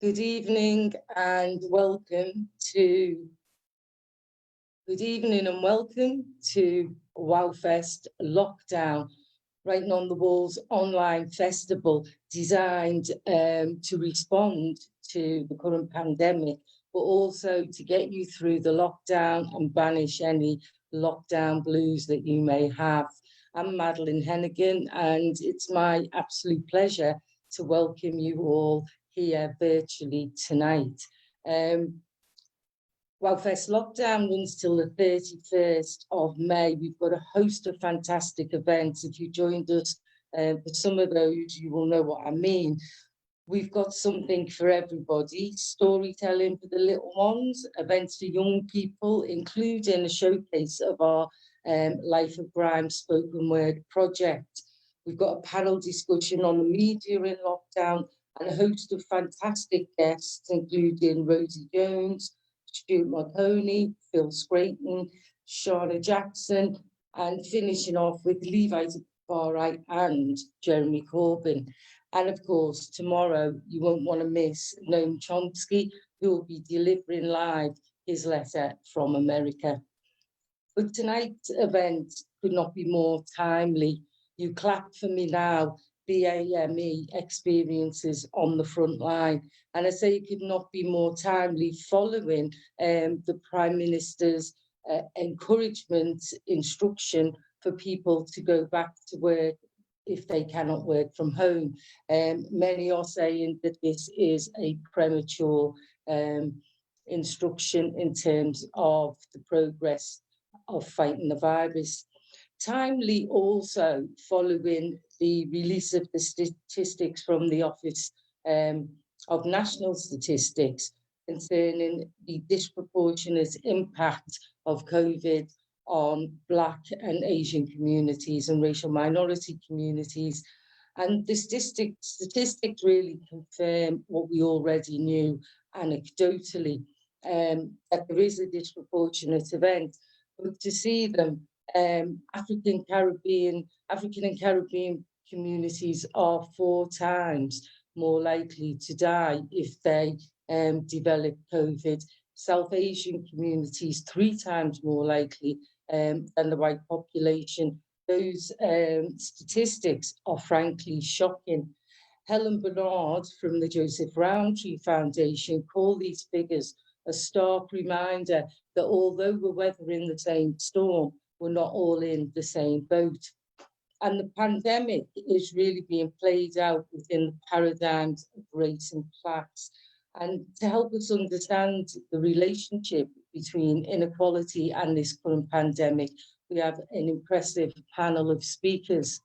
Good evening and welcome to WoWFEST Lockdown, Writing on the Walls online festival designed to respond to the current pandemic, but also to get you through the lockdown and banish any lockdown blues that you may have. I'm Madeline Hennigan, and it's my absolute pleasure to welcome you all here virtually tonight. WoWFEST Lockdown runs till the 31st of May. We've got a host of fantastic events. If you joined us for some of those, you will know what I mean. We've got something for everybody: storytelling for the little ones, events for young people, including a showcase of our Life of Grime spoken word project. We've got a panel discussion on the media in lockdown and a host of fantastic guests, including Rosie Jones, Stuart Marconi, Phil Scraton, Shauna Jackson, and finishing off with Levi Far-Right and Jeremy Corbyn. And of course, tomorrow you won't want to miss Noam Chomsky, who will be delivering live his letter from America. But tonight's event could not be more timely. You clap for me now, BAME Experiences on the Frontline. And I say it could not be more timely following the Prime Minister's encouragement, instruction for people to go back to work if they cannot work from home. Many are saying that this is a premature instruction in terms of the progress of fighting the virus. Timely also following the release of the statistics from the Office of National Statistics concerning the disproportionate impact of COVID on Black and Asian communities and racial minority communities. And the statistics really confirm what we already knew anecdotally, that there is a disproportionate event. But to see them, African and Caribbean communities are 4 times more likely to die if they develop COVID. South Asian communities 3 times more likely than the white population. Those statistics are frankly shocking. Helen Bernard from the Joseph Rowntree Foundation called these figures a stark reminder that although we're weathering the same storm, we're not all in the same boat. And the pandemic is really being played out within the paradigms of race and class. And to help us understand the relationship between inequality and this current pandemic, we have an impressive panel of speakers.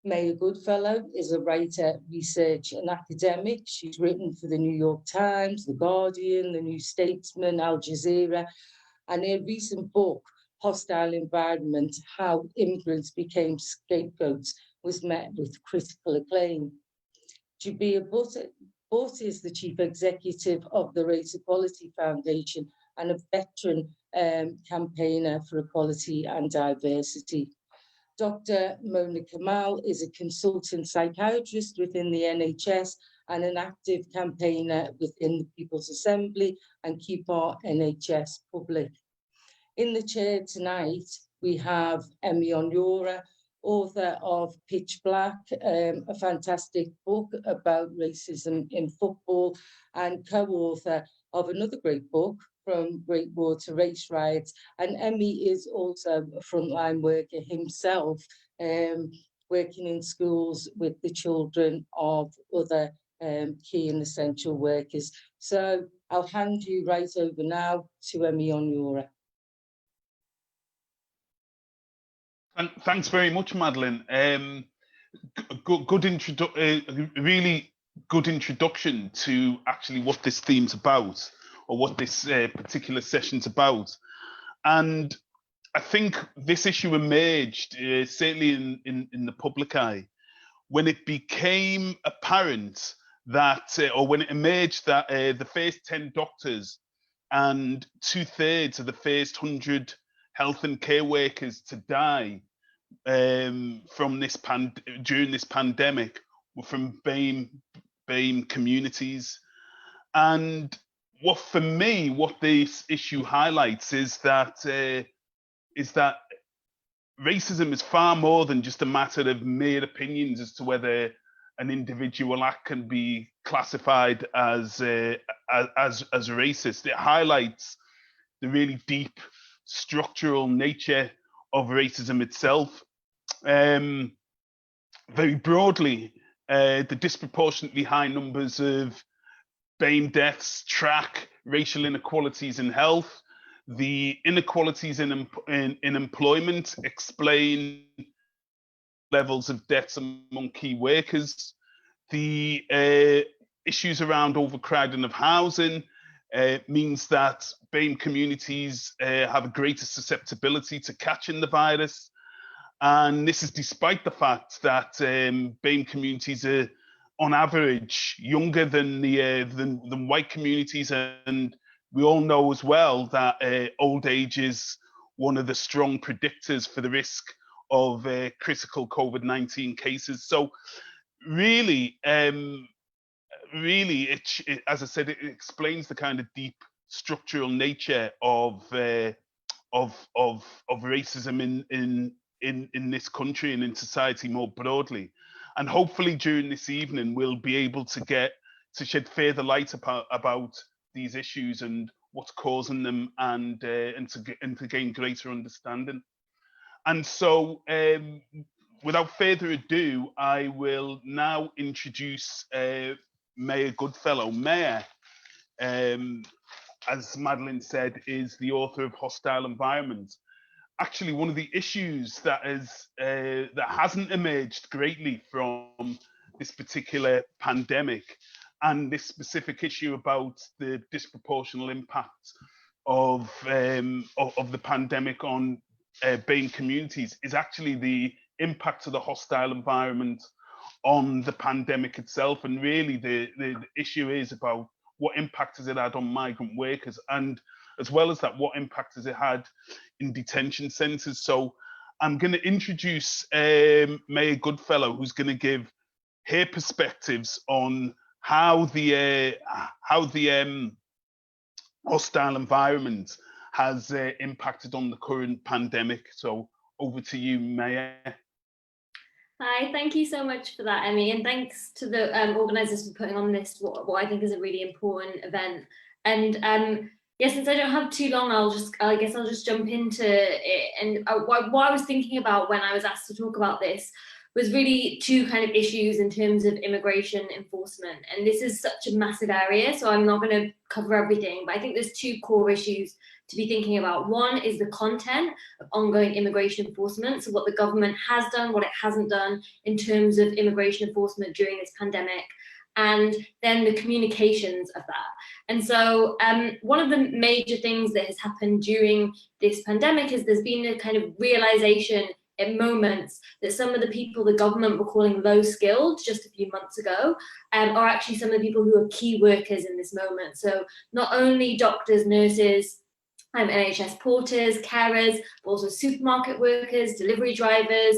Maya Goodfellow is a writer, research and academic. She's written for the New York Times, The Guardian, The New Statesman, Al Jazeera, and her recent book, Hostile Environment: How Immigrants Became Scapegoats, was met with critical acclaim. Jubia Butt is the Chief Executive of the Race Equality Foundation and a veteran campaigner for equality and diversity. Dr. Mona Kemal is a consultant psychiatrist within the NHS and an active campaigner within the People's Assembly and Keep Our NHS Public. In the chair tonight, we have Emi Onyora, author of Pitch Black, a fantastic book about racism in football, and co-author of another great book, From Great War to Race Riots. And Emi is also a frontline worker himself, working in schools with the children of other key and essential workers. So I'll hand you right over now to Emi Onyora. Thanks very much, Madeline. Really good introduction to actually what this theme's about, or what this particular session's about. And I think this issue emerged, certainly in the public eye, when it became apparent that, or when it emerged that the first 10 doctors and 2/3 of the first 100 health and care workers to die from this during this pandemic were from BAME communities. And for me, what this issue highlights is that racism is far more than just a matter of mere opinions as to whether an individual act can be classified as racist. It highlights the really deep structural nature of racism itself. Very broadly, the disproportionately high numbers of BAME deaths track racial inequalities in health. The inequalities in employment explain levels of deaths among key workers. The issues around overcrowding of housing means that BAME communities have a greater susceptibility to catching the virus. And this is despite the fact that BAME communities are, on average, younger than white communities, and we all know as well that old age is one of the strong predictors for the risk of critical COVID-19 cases. So really, really, as I said, it explains the kind of deep structural nature of racism in this country and in society more broadly. And hopefully during this evening, we'll be able to shed further light about these issues and what's causing them, and to gain greater understanding. And so, without further ado, I will now introduce Mayor Goodfellow. Mayor, as Madeline said, is the author of Hostile Environment. Actually, one of the issues that hasn't emerged greatly from this particular pandemic, and this specific issue about the disproportional impact of the pandemic on BAME communities, is actually the impact of the hostile environment on the pandemic itself. And really, the issue is about what impact has it had on migrant workers, and as well as that, what impact has it had in detention centres. So I'm going to introduce Mayor Goodfellow, who's going to give her perspectives on how the hostile environment has impacted on the current pandemic. So over to you, Mayor. Hi, thank you so much for that, Emmy, and thanks to the organisers for putting on this, what I think is a really important event. And yeah, since I don't have too long, I guess I'll just jump into it. And what I was thinking about when I was asked to talk about this was really two kind of issues in terms of immigration enforcement. And this is such a massive area, so I'm not going to cover everything, but I think there's two core issues to be thinking about. One is the content of ongoing immigration enforcement, so what the government has done, what it hasn't done in terms of immigration enforcement during this pandemic, and then the communications of that. And so one of the major things that has happened during this pandemic is there's been a kind of realization at moments that some of the people the government were calling low skilled just a few months ago are actually some of the people who are key workers in this moment. So not only doctors, nurses, NHS porters, carers, but also supermarket workers, delivery drivers,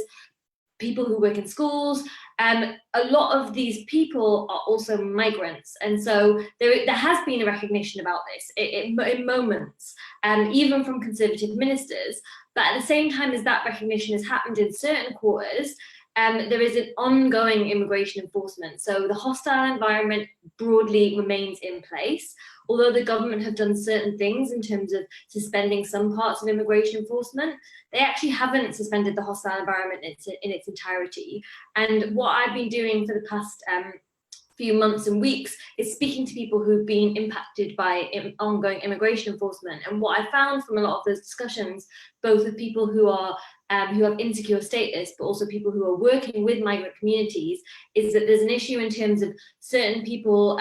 people who work in schools. A lot of these people are also migrants. And so there has been a recognition about this in moments, even from Conservative ministers. But at the same time as that recognition has happened in certain quarters, there is an ongoing immigration enforcement. So the hostile environment broadly remains in place, although the government have done certain things in terms of suspending some parts of immigration enforcement. They actually haven't suspended the hostile environment in its entirety. And what I've been doing for the past few months and weeks is speaking to people who've been impacted by ongoing immigration enforcement. And what I found from a lot of those discussions, both with people who have insecure status, but also people who are working with migrant communities, is that there's an issue in terms of certain people,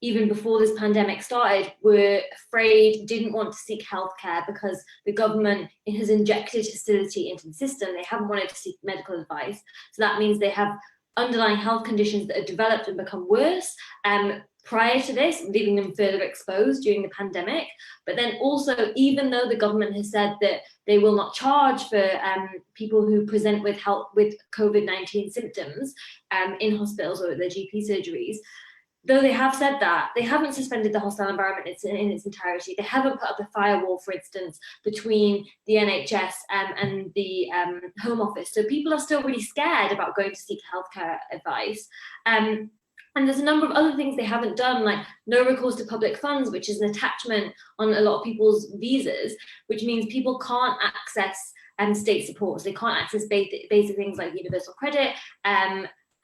even before this pandemic started, were afraid, didn't want to seek healthcare because the government has injected hostility into the system. They haven't wanted to seek medical advice. So that means they have underlying health conditions that have developed and become worse prior to this, leaving them further exposed during the pandemic. But then also, even though the government has said that they will not charge for people who present with COVID-19 symptoms in hospitals or at their GP surgeries, though they have said that, they haven't suspended the hostile environment in its entirety. They haven't put up a firewall, for instance, between the NHS and the Home Office. So people are still really scared about going to seek healthcare advice. And there's a number of other things they haven't done, like no recourse to public funds, which is an attachment on a lot of people's visas, which means people can't access state support. So they can't access basic things like universal credit,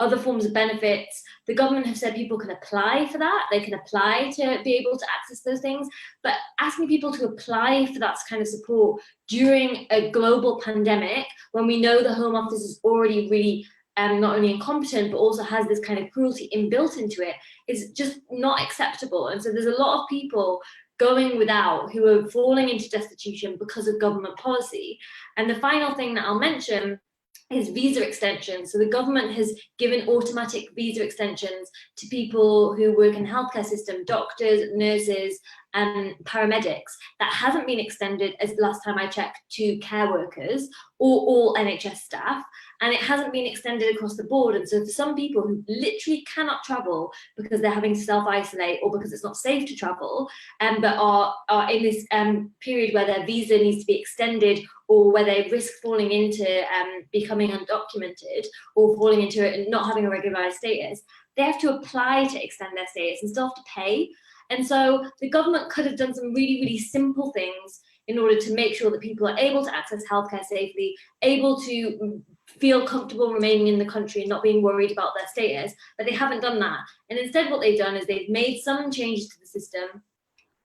other forms of benefits. The government have said people can apply for that. They can apply to be able to access those things. But asking people to apply for that kind of support during a global pandemic, when we know the Home Office is already really not only incompetent, but also has this kind of cruelty inbuilt into it, is just not acceptable. And so there's a lot of people going without who are falling into destitution because of government policy. And the final thing that I'll mention is visa extensions. So the government has given automatic visa extensions to people who work in the healthcare system, doctors, nurses, and paramedics. That hasn't been extended, as the last time I checked, to care workers or all NHS staff. And it hasn't been extended across the board. And so for some people who literally cannot travel because they're having to self-isolate or because it's not safe to travel, but are in this period where their visa needs to be extended, or where they risk falling into becoming undocumented or falling into it and not having a regularized status, they have to apply to extend their status and still have to pay. And so the government could have done some really, really simple things in order to make sure that people are able to access healthcare safely, able to feel comfortable remaining in the country and not being worried about their status, but they haven't done that. And instead what they've done is they've made some changes to the system.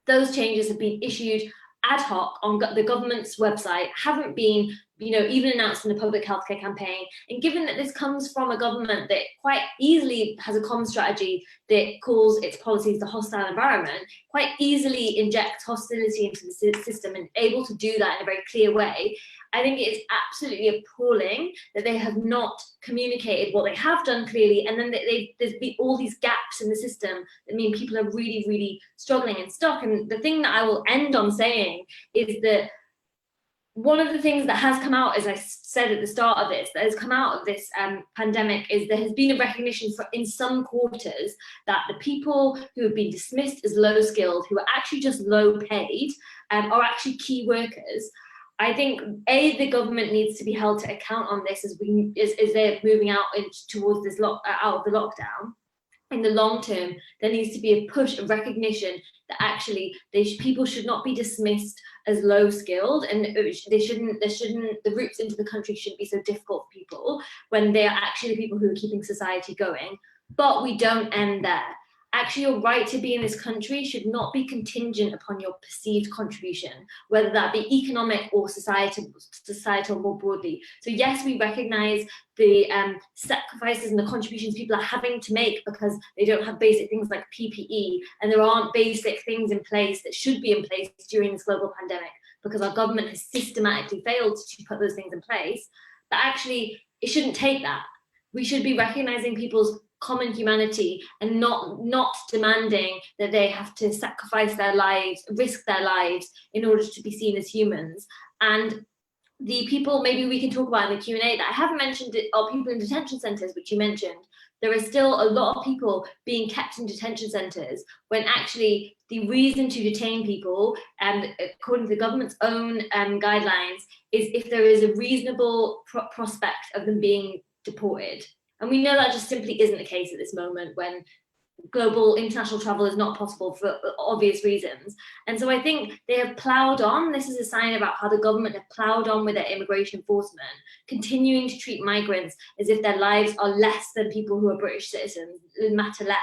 Those changes have been issued ad hoc on the government's website, haven't been, even announced in the public healthcare campaign. And given that this comes from a government that quite easily has a comm strategy that calls its policies the hostile environment, quite easily injects hostility into the system and able to do that in a very clear way, I think it is absolutely appalling that they have not communicated what they have done clearly, and then there's been all these gaps in the system that mean people are really, really struggling and stuck. And the thing that I will end on saying is that one of the things that has come out, as I said at the start of this, that has come out of this pandemic, is there has been a recognition in some quarters that the people who have been dismissed as low skilled, who are actually just low paid, are actually key workers. I think the government needs to be held to account on this as they're moving out towards this out of the lockdown. In the long term, there needs to be a push of recognition that actually people should not be dismissed as low skilled, and the routes into the country shouldn't be so difficult for people when they are actually the people who are keeping society going. But we don't end there. Actually, your right to be in this country should not be contingent upon your perceived contribution, whether that be economic or societal more broadly. So yes, we recognize the sacrifices and the contributions people are having to make because they don't have basic things like PPE, and there aren't basic things in place that should be in place during this global pandemic because our government has systematically failed to put those things in place. But actually, it shouldn't take that. We should be recognizing people's common humanity and not demanding that they have to sacrifice their lives, risk their lives in order to be seen as humans. And the people, maybe we can talk about in the Q&A that I haven't mentioned, are people in detention centres, which you mentioned. There are still a lot of people being kept in detention centres when actually the reason to detain people, according to the government's own guidelines, is if there is a reasonable prospect of them being deported. And we know that just simply isn't the case at this moment when global international travel is not possible for obvious reasons. And so I think they have ploughed on. This is a sign about how the government have ploughed on with their immigration enforcement, continuing to treat migrants as if their lives are less than people who are British citizens, matter less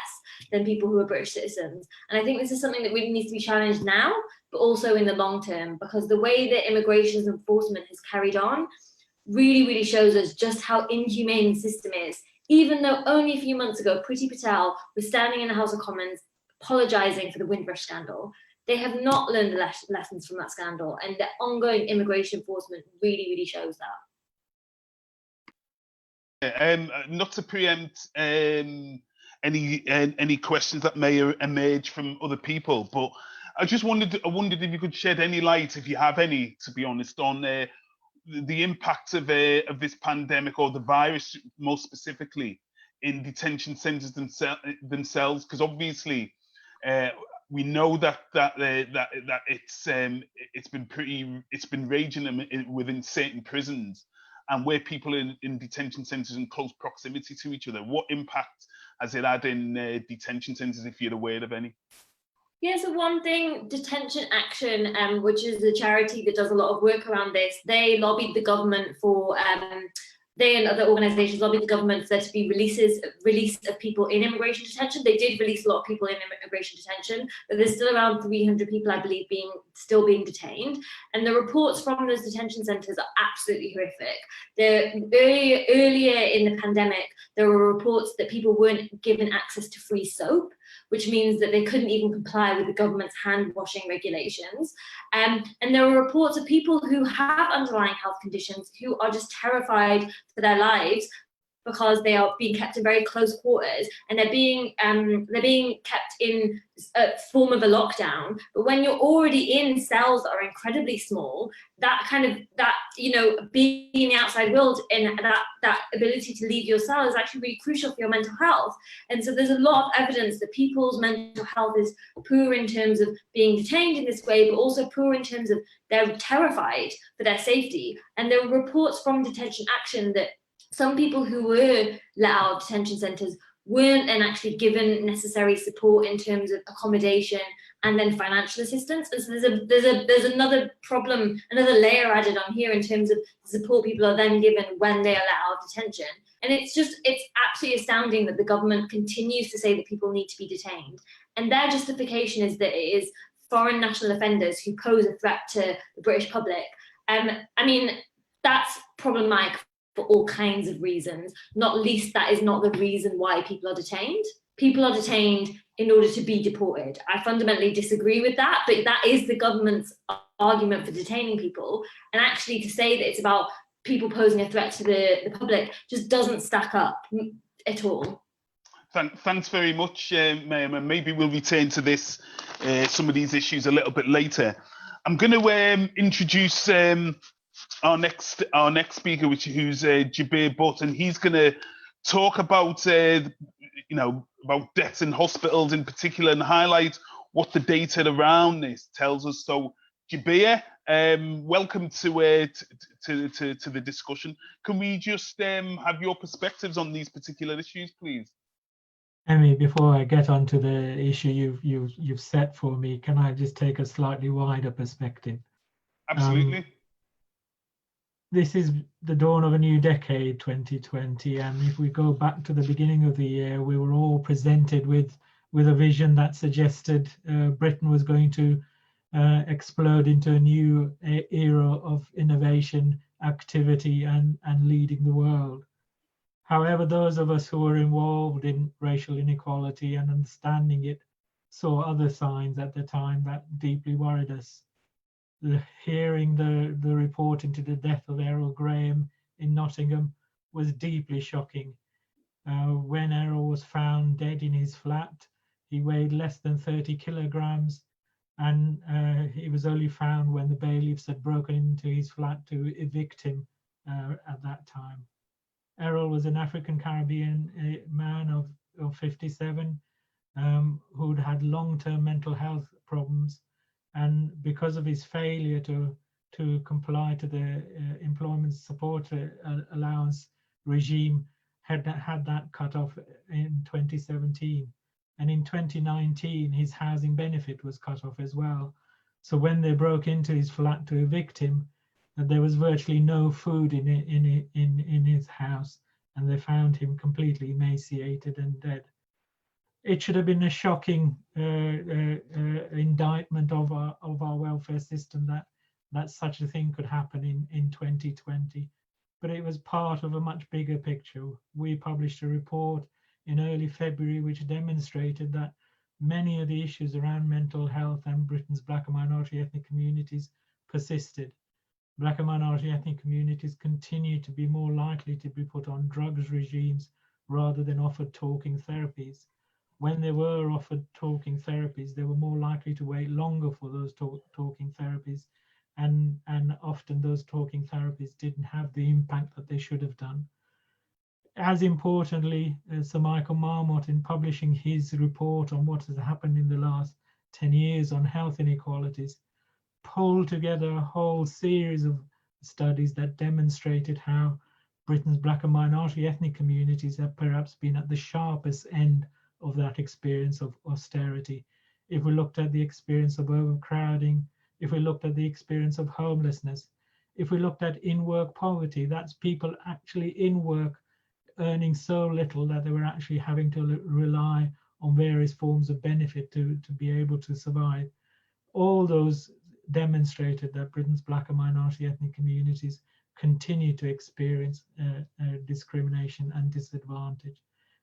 than people who are British citizens. And I think this is something that really needs to be challenged now, but also in the long term, because the way that immigration enforcement has carried on really, really shows us just how inhumane the system is. Even though only a few months ago, Priti Patel was standing in the House of Commons apologising for the Windrush scandal. They have not learned the lessons from that scandal, and the ongoing immigration enforcement really, really shows that. Not to preempt any questions that may emerge from other people, but I wondered if you could shed any light, if you have any, to be honest, on the impact of this pandemic, or the virus most specifically, in detention centres themselves? Because obviously, we know that it's been raging within certain prisons, and where people in detention centres in close proximity to each other. What impact has it had in detention centres, if you're aware of any? Yeah, so one thing, Detention Action, which is the charity that does a lot of work around this, they lobbied the government for, they and other organisations lobbied the government for there to be release of people in immigration detention. They did release a lot of people in immigration detention, but there's still around 300 people, I believe, still being detained. And the reports from those detention centres are absolutely horrific. Earlier in the pandemic, there were reports that people weren't given access to free soap, which means that they couldn't even comply with the government's hand washing regulations. And there were reports of people who have underlying health conditions who are just terrified for their lives because they are being kept in very close quarters, and they're being kept in a form of a lockdown. But when you're already in cells that are incredibly small, being in the outside world and that ability to leave your cell is actually really crucial for your mental health. And so there's a lot of evidence that people's mental health is poor in terms of being detained in this way, but also poor in terms of they're terrified for their safety. And there were reports from Detention Action that some people who were let out of detention centres weren't then actually given necessary support in terms of accommodation and then financial assistance. And so there's another problem, another layer added on here in terms of the support people are then given when they are let out of detention. And it's absolutely astounding that the government continues to say that people need to be detained. And their justification is that it is foreign national offenders who pose a threat to the British public. I mean, that's problematic for all kinds of reasons, not least that is not the reason why people are detained. People are detained in order to be deported. I fundamentally disagree with that, but that is the government's argument for detaining people. And actually to say that it's about people posing a threat to the public just doesn't stack up at all. Thanks very much, Ma'am, and maybe we'll return to this, some of these issues a little bit later. I'm going to introduce our next speaker, who's Jabir Butt, and he's going to talk about about deaths in hospitals in particular, and highlight what the data around this tells us. So, Jabir, welcome to the discussion. Can we just have your perspectives on these particular issues, please? Emmy, before I get onto the issue you've set for me, can I just take a slightly wider perspective? Absolutely. This is the dawn of a new decade, 2020, and if we go back to the beginning of the year, we were all presented with a vision that suggested Britain was going to explode into a new era of innovation, activity, and leading the world. However, those of us who were involved in racial inequality and understanding it saw other signs at the time that deeply worried us. Hearing the report into the death of Errol Graham in Nottingham was deeply shocking. When Errol was found dead in his flat, he weighed less than 30 kilograms, and he was only found when the bailiffs had broken into his flat to evict him at that time. Errol was an African Caribbean man of 57 who'd had long-term mental health problems, and because of his failure to comply to the employment support allowance regime, had that cut off in 2017, and in 2019 his housing benefit was cut off as well. So when they broke into his flat to evict him, there was virtually no food in his house, and they found him completely emaciated and dead. It should have been a shocking indictment of our welfare system that such a thing could happen in 2020. But it was part of a much bigger picture. We published a report in early February which demonstrated that many of the issues around mental health and Britain's Black and minority ethnic communities persisted. Black and minority ethnic communities continue to be more likely to be put on drugs regimes rather than offered talking therapies. When they were offered talking therapies, they were more likely to wait longer for those talking therapies, and often those talking therapies didn't have the impact that they should have done. as importantly, Sir Michael Marmot, in publishing his report on what has happened in the last 10 years on health inequalities, pulled together a whole series of studies that demonstrated how Britain's black and minority ethnic communities have perhaps been at the sharpest end of that experience of austerity. If we looked at the experience of overcrowding, if we looked at the experience of homelessness, if we looked at in-work poverty, that's people actually in work earning so little that they were actually having to rely on various forms of benefit to be able to survive. All those demonstrated that Britain's black and minority ethnic communities continue to experience discrimination and disadvantage.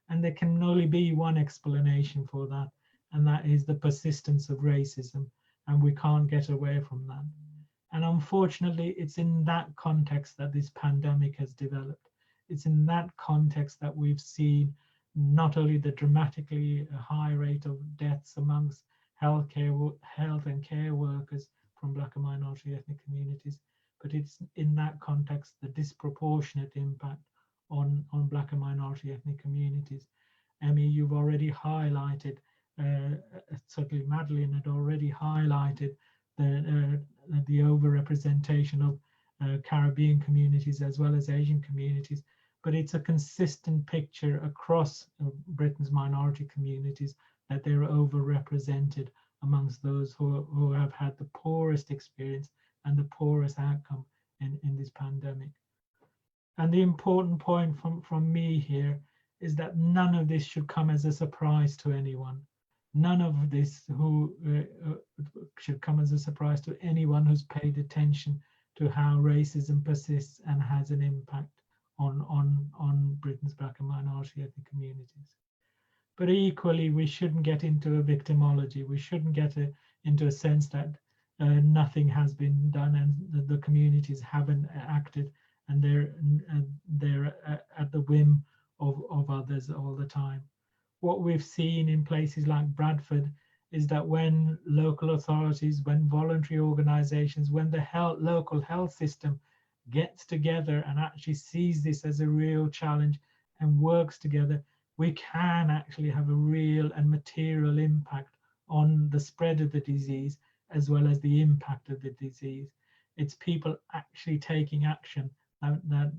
And there can only be one explanation for that, and that is the persistence of racism, and we can't get away from that. And unfortunately, it's in that context that this pandemic has developed. It's in that context that we've seen not only the dramatically high rate of deaths amongst health and care workers from black and minority ethnic communities, but it's in that context the disproportionate impact on black and minority ethnic communities. Emmy, you've already highlighted, certainly Madeline had already highlighted the overrepresentation of Caribbean communities as well as Asian communities, but it's a consistent picture across Britain's minority communities that they're overrepresented amongst those who have had the poorest experience and the poorest outcome in this pandemic. And the important point from me here is that none of this should come as a surprise to anyone. None of this should come as a surprise to anyone who's paid attention to how racism persists and has an impact on Britain's black and minority ethnic communities. But equally, we shouldn't get into a victimology. We shouldn't get into a sense that nothing has been done and the communities haven't acted and they're at the whim of others all the time. What we've seen in places like Bradford is that when local authorities, when voluntary organizations, when the local health system gets together and actually sees this as a real challenge and works together, we can actually have a real and material impact on the spread of the disease as well as the impact of the disease. It's people actually taking action that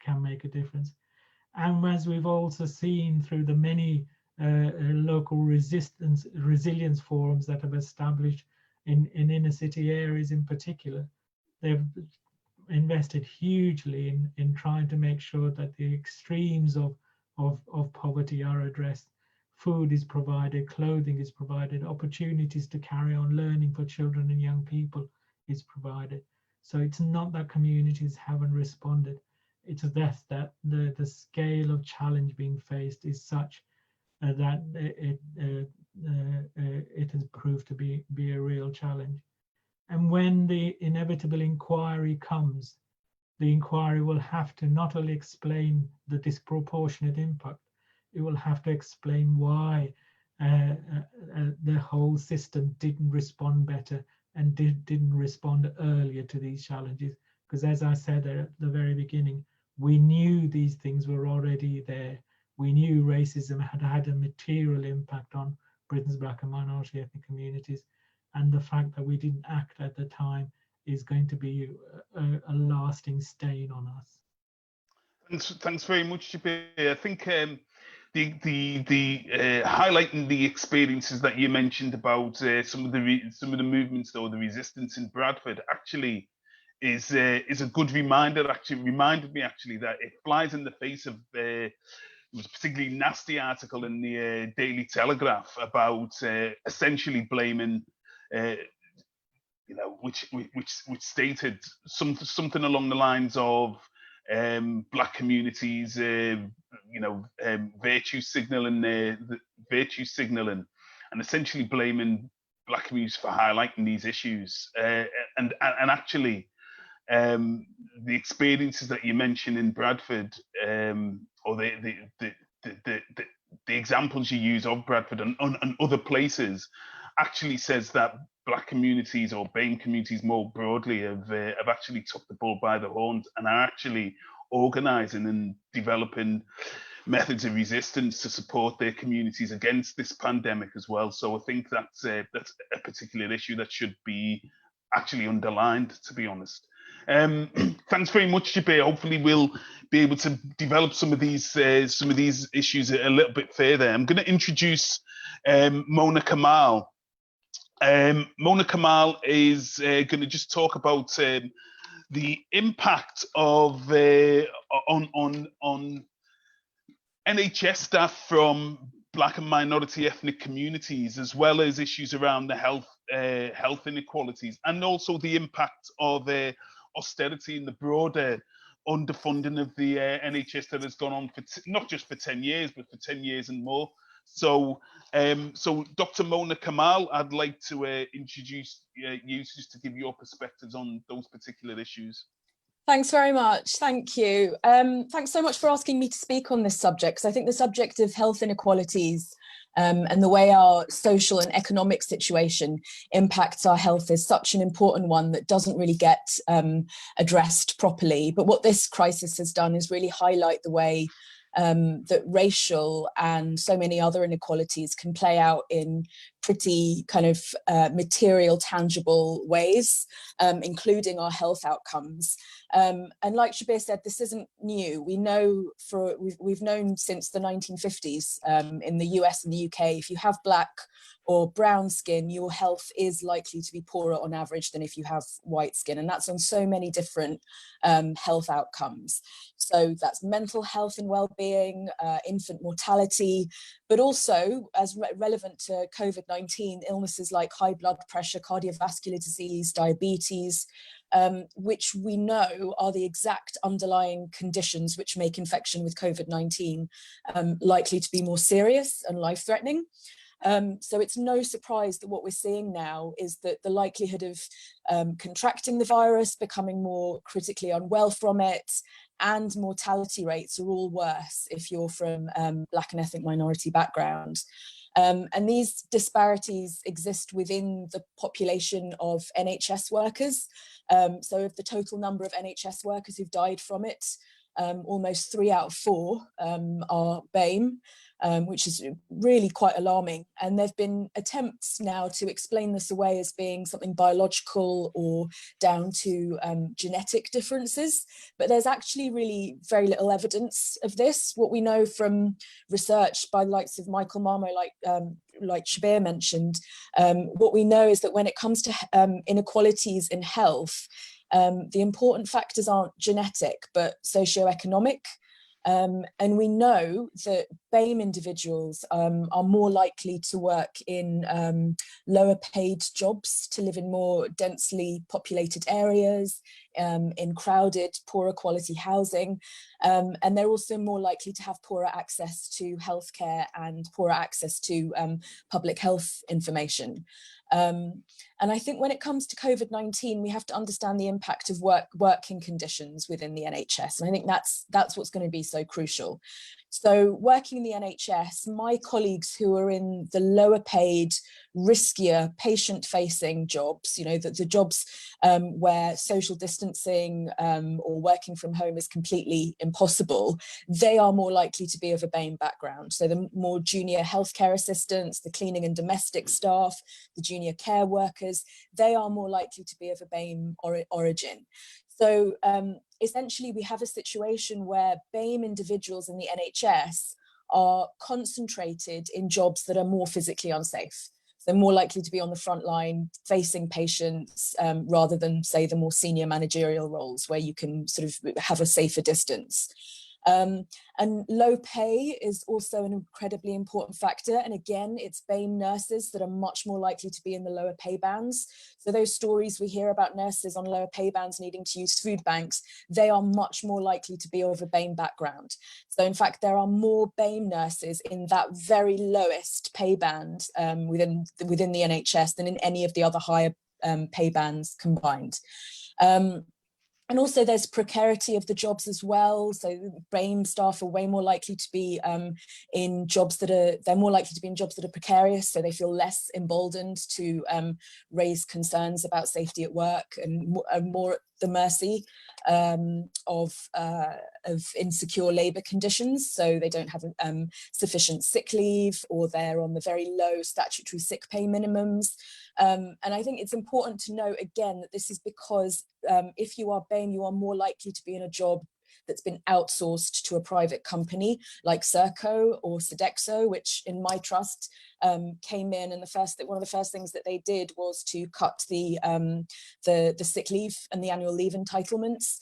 can make a difference. And as we've also seen through the many local resilience forums that have established in inner city areas in particular, they've invested hugely in trying to make sure that the extremes of poverty are addressed. Food is provided, clothing is provided, opportunities to carry on learning for children and young people is provided. So it's not that communities haven't responded. It's that the scale of challenge being faced is such that it has proved to be a real challenge. And when the inevitable inquiry comes, the inquiry will have to not only explain the disproportionate impact, it will have to explain why the whole system didn't respond better and didn't respond earlier to these challenges. Because as I said at the very beginning, we knew these things were already there. We knew racism had a material impact on Britain's black and minority ethnic communities. And the fact that we didn't act at the time is going to be a lasting stain on us. Thanks very much, Jabir. I think the highlighting the experiences that you mentioned about some of the movements or the resistance in Bradford actually is a good reminder. Actually, reminded me actually that it flies in the face of it was a particularly nasty article in the Daily Telegraph about essentially blaming. Which stated something along the lines of black communities, virtue signaling, and essentially blaming black communities for highlighting these issues. And actually, the experiences that you mentioned in Bradford, or the examples you use of Bradford and other places, actually says that black communities or BAME communities more broadly have actually took the bull by the horns and are actually organising and developing methods of resistance to support their communities against this pandemic as well. So I think that's a particular issue that should be actually underlined, to be honest. Thanks very much, Jabir. Hopefully we'll be able to develop some of these issues a little bit further. I'm going to introduce Mona Kemal. Mona Kemal is going to just talk about the impact of on NHS staff from Black and minority ethnic communities, as well as issues around the health inequalities, and also the impact of austerity in the broader underfunding of the NHS that has gone on for not just for 10 years, but for 10 years and more. So, Dr. Mona Kemal, I'd like to introduce you just to give your perspectives on those particular issues. Thanks very much. Thank you. Thanks so much for asking me to speak on this subject, because I think the subject of health inequalities and the way our social and economic situation impacts our health is such an important one that doesn't really get addressed properly. But what this crisis has done is really highlight the way that racial and so many other inequalities can play out in pretty kind of material, tangible ways, including our health outcomes. And like Shabir said, this isn't new. We know we've known since the 1950s in the US and the UK, if you have Black or brown skin, your health is likely to be poorer on average than if you have white skin. And that's on so many different health outcomes. So that's mental health and well-being, infant mortality, but also as relevant to COVID-19, illnesses like high blood pressure, cardiovascular disease, diabetes, which we know are the exact underlying conditions which make infection with COVID-19 likely to be more serious and life-threatening. So it's no surprise that what we're seeing now is that the likelihood of contracting the virus, becoming more critically unwell from it, and mortality rates are all worse if you're from Black and ethnic minority background. And these disparities exist within the population of NHS workers. So of the total number of NHS workers who've died from it, almost 3 out of 4 are BAME, which is really quite alarming. And there've been attempts now to explain this away as being something biological or down to genetic differences, but there's actually really very little evidence of this. What we know from research by the likes of Michael Marmo, like Shabir mentioned, what we know is that when it comes to inequalities in health, the important factors aren't genetic, but socioeconomic. And we know that BAME individuals are more likely to work in lower paid jobs, to live in more densely populated areas, in crowded, poorer quality housing. And they're also more likely to have poorer access to healthcare and poorer access to public health information. And I think when it comes to COVID-19, we have to understand the impact of working conditions within the NHS. And I think that's what's going to be so crucial. So working in the NHS, my colleagues who are in the lower paid, riskier, patient-facing jobs, you know, the jobs where social distancing or working from home is completely impossible, they are more likely to be of a BAME background. So the more junior healthcare assistants, the cleaning and domestic staff, the junior care workers, they are more likely to be of a BAME origin. So essentially, we have a situation where BAME individuals in the NHS are concentrated in jobs that are more physically unsafe. They're more likely to be on the front line facing patients rather than, say, the more senior managerial roles where you can sort of have a safer distance. And low pay is also an incredibly important factor. And again, it's BAME nurses that are much more likely to be in the lower pay bands. So those stories we hear about nurses on lower pay bands needing to use food banks, they are much more likely to be of a BAME background. So in fact, there are more BAME nurses in that very lowest pay band within the NHS than in any of the other higher pay bands combined. And also there's precarity of the jobs as well. So BAME staff are way more likely to be in jobs that are precarious. So they feel less emboldened to raise concerns about safety at work and more at the mercy of insecure labour conditions. So they don't have sufficient sick leave, or they're on the very low statutory sick pay minimums. And I think it's important to note again that this is because if you are BAME, you are more likely to be in a job that's been outsourced to a private company like Serco or Sodexo, which in my trust came in, and one of the first things that they did was to cut the sick leave and the annual leave entitlements.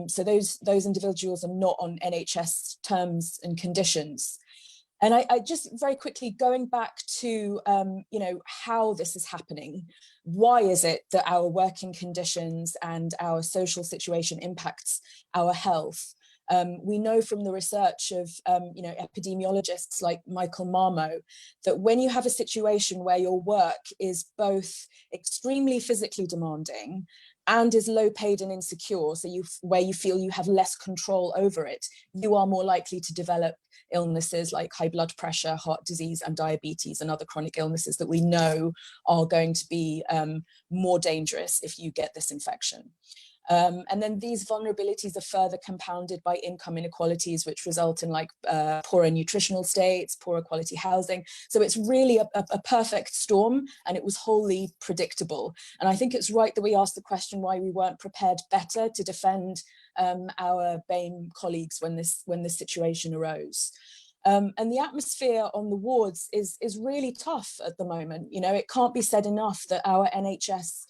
So those individuals are not on NHS terms and conditions. And I just very quickly, going back to how this is happening, why is it that our working conditions and our social situation impacts our health? We know from the research of epidemiologists like Michael Marmo that when you have a situation where your work is both extremely physically demanding and is low paid and insecure, so where you feel you have less control over it, you are more likely to develop illnesses like high blood pressure, heart disease, and diabetes, and other chronic illnesses that we know are going to be more dangerous if you get this infection. And then these vulnerabilities are further compounded by income inequalities, which result in poorer nutritional states, poorer quality housing. So it's really a perfect storm, and it was wholly predictable. And I think it's right that we ask the question why we weren't prepared better to defend our BAME colleagues when this situation arose. And the atmosphere on the wards is really tough at the moment. It can't be said enough that our NHS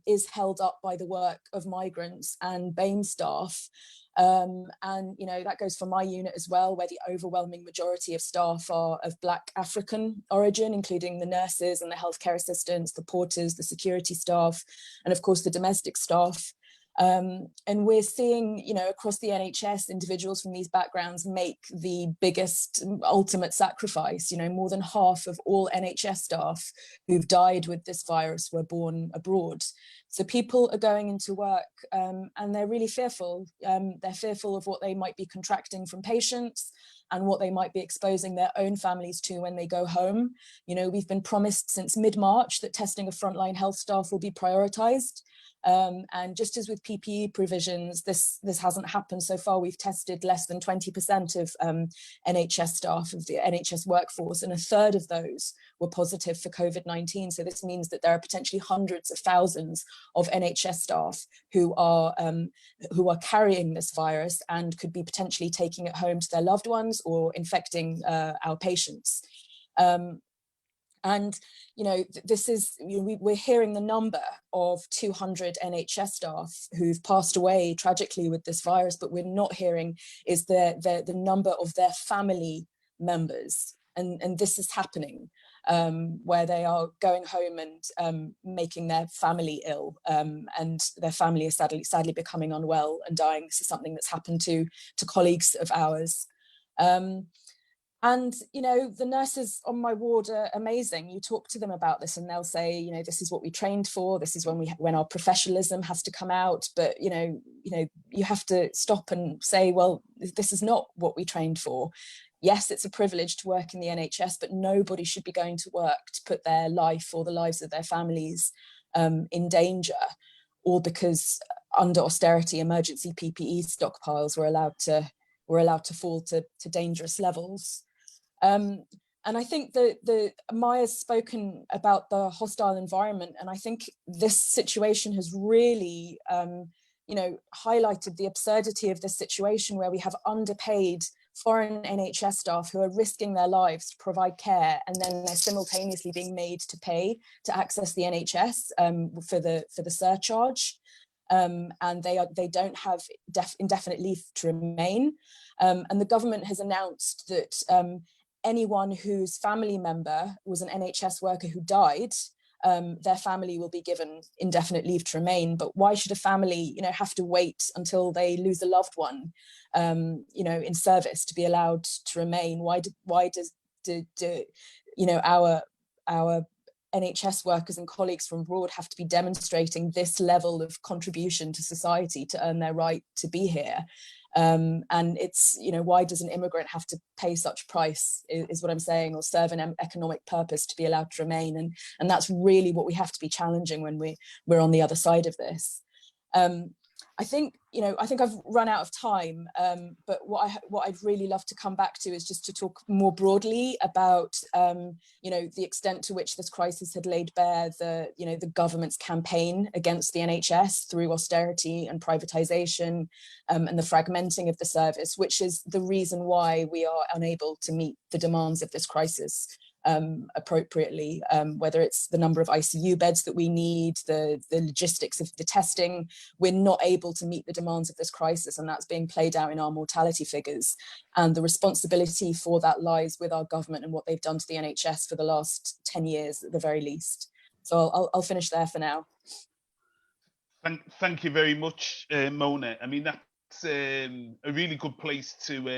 is held up by the work of migrants and BAME staff. And that goes for my unit as well, where the overwhelming majority of staff are of Black African origin, including the nurses and the healthcare assistants, the porters, the security staff, and of course the domestic staff. And we're seeing, across the NHS, individuals from these backgrounds make the biggest ultimate sacrifice. More than half of all NHS staff who've died with this virus were born abroad. So people are going into work and they're really fearful. They're fearful of what they might be contracting from patients and what they might be exposing their own families to when they go home. We've been promised since mid-March that testing of frontline health staff will be prioritised. And just as with PPE provisions, this hasn't happened so far. We've tested less than 20% of NHS staff, of the NHS workforce, and a third of those were positive for COVID-19. So this means that there are potentially hundreds of thousands of NHS staff who are carrying this virus and could be potentially taking it home to their loved ones or infecting our patients. And, this is, we're hearing the number of 200 NHS staff who've passed away tragically with this virus, but we're not hearing is the number of their family members. And this is happening, where they are going home and making their family ill, and their family is sadly becoming unwell and dying. This is something that's happened to colleagues of ours. And, the nurses on my ward are amazing. You talk to them about this and they'll say, this is what we trained for. This is when our professionalism has to come out. But, you have to stop and say, well, this is not what we trained for. Yes, it's a privilege to work in the NHS, but nobody should be going to work to put their life or the lives of their families in danger, or because under austerity, emergency PPE stockpiles were allowed to fall to dangerous levels. And I think that Maya's spoken about the hostile environment, and I think this situation has really, highlighted the absurdity of this situation where we have underpaid foreign NHS staff who are risking their lives to provide care, and then they're simultaneously being made to pay to access the NHS for the surcharge. And they don't have indefinite leave to remain. And the government has announced that anyone whose family member was an NHS worker who died, their family will be given indefinite leave to remain. But why should a family, have to wait until they lose a loved one, in service to be allowed to remain? Why does our NHS workers and colleagues from abroad have to be demonstrating this level of contribution to society to earn their right to be here? And it's, why does an immigrant have to pay such price, is what I'm saying, or serve an economic purpose to be allowed to remain? And that's really what we have to be challenging when we're on the other side of this. I think I've run out of time, but what I'd really love to come back to is just to talk more broadly about, the extent to which this crisis had laid bare the government's campaign against the NHS through austerity and privatization, and the fragmenting of the service, which is the reason why we are unable to meet the demands of this crisis appropriately, whether it's the number of ICU beds that we need, the logistics of the testing. We're not able to meet the demands of this crisis, and that's being played out in our mortality figures. And the responsibility for that lies with our government and what they've done to the NHS for the last 10 years at the very least. So I'll finish there for now. Thank you very much, Mona. I mean, that's a really good place to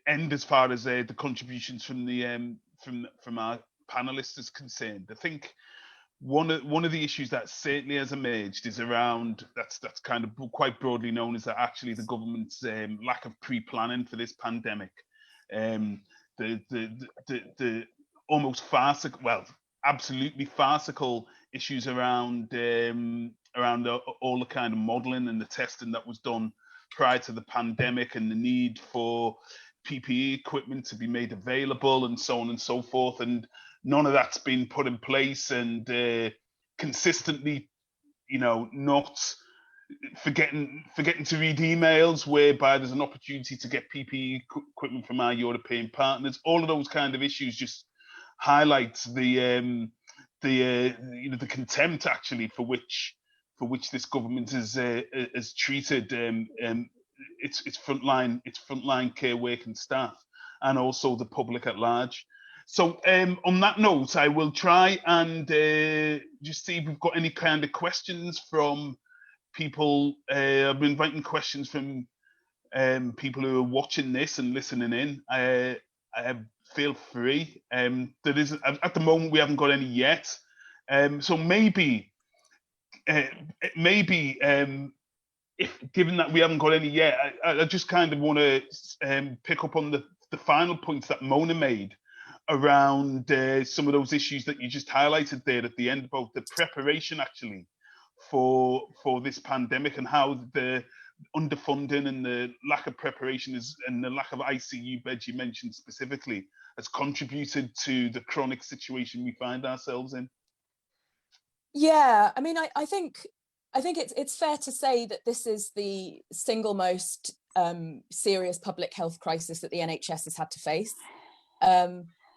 end as far as the contributions from the from our panelists is concerned. I think one of the issues that certainly has emerged is around that's kind of quite broadly known as that actually the government's lack of pre-planning for this pandemic. The almost farcical, well, absolutely farcical issues around all the kind of modelling and the testing that was done prior to the pandemic, and the need for PPE equipment to be made available and so on and so forth. And none of that's been put in place, and consistently, not forgetting to read emails whereby there's an opportunity to get PPE equipment from our European partners. All of those kind of issues just highlight the contempt actually for which this government has treated its frontline care working staff and also the public at large. So on that note, I will try and just see if we've got any kind of questions from people. I've been inviting questions from people who are watching this and listening in. Feel free. There is at the moment we haven't got any yet. So maybe if given that we haven't got any yet, I just kind of want to pick up on the final points that Mona made around some of those issues that you just highlighted there at the end about the preparation actually for this pandemic, and how the underfunding and the lack of preparation and the lack of ICU beds you mentioned specifically has contributed to the chronic situation we find ourselves in. Yeah, I mean, I think it's fair to say that this is the single most serious public health crisis that the NHS has had to face.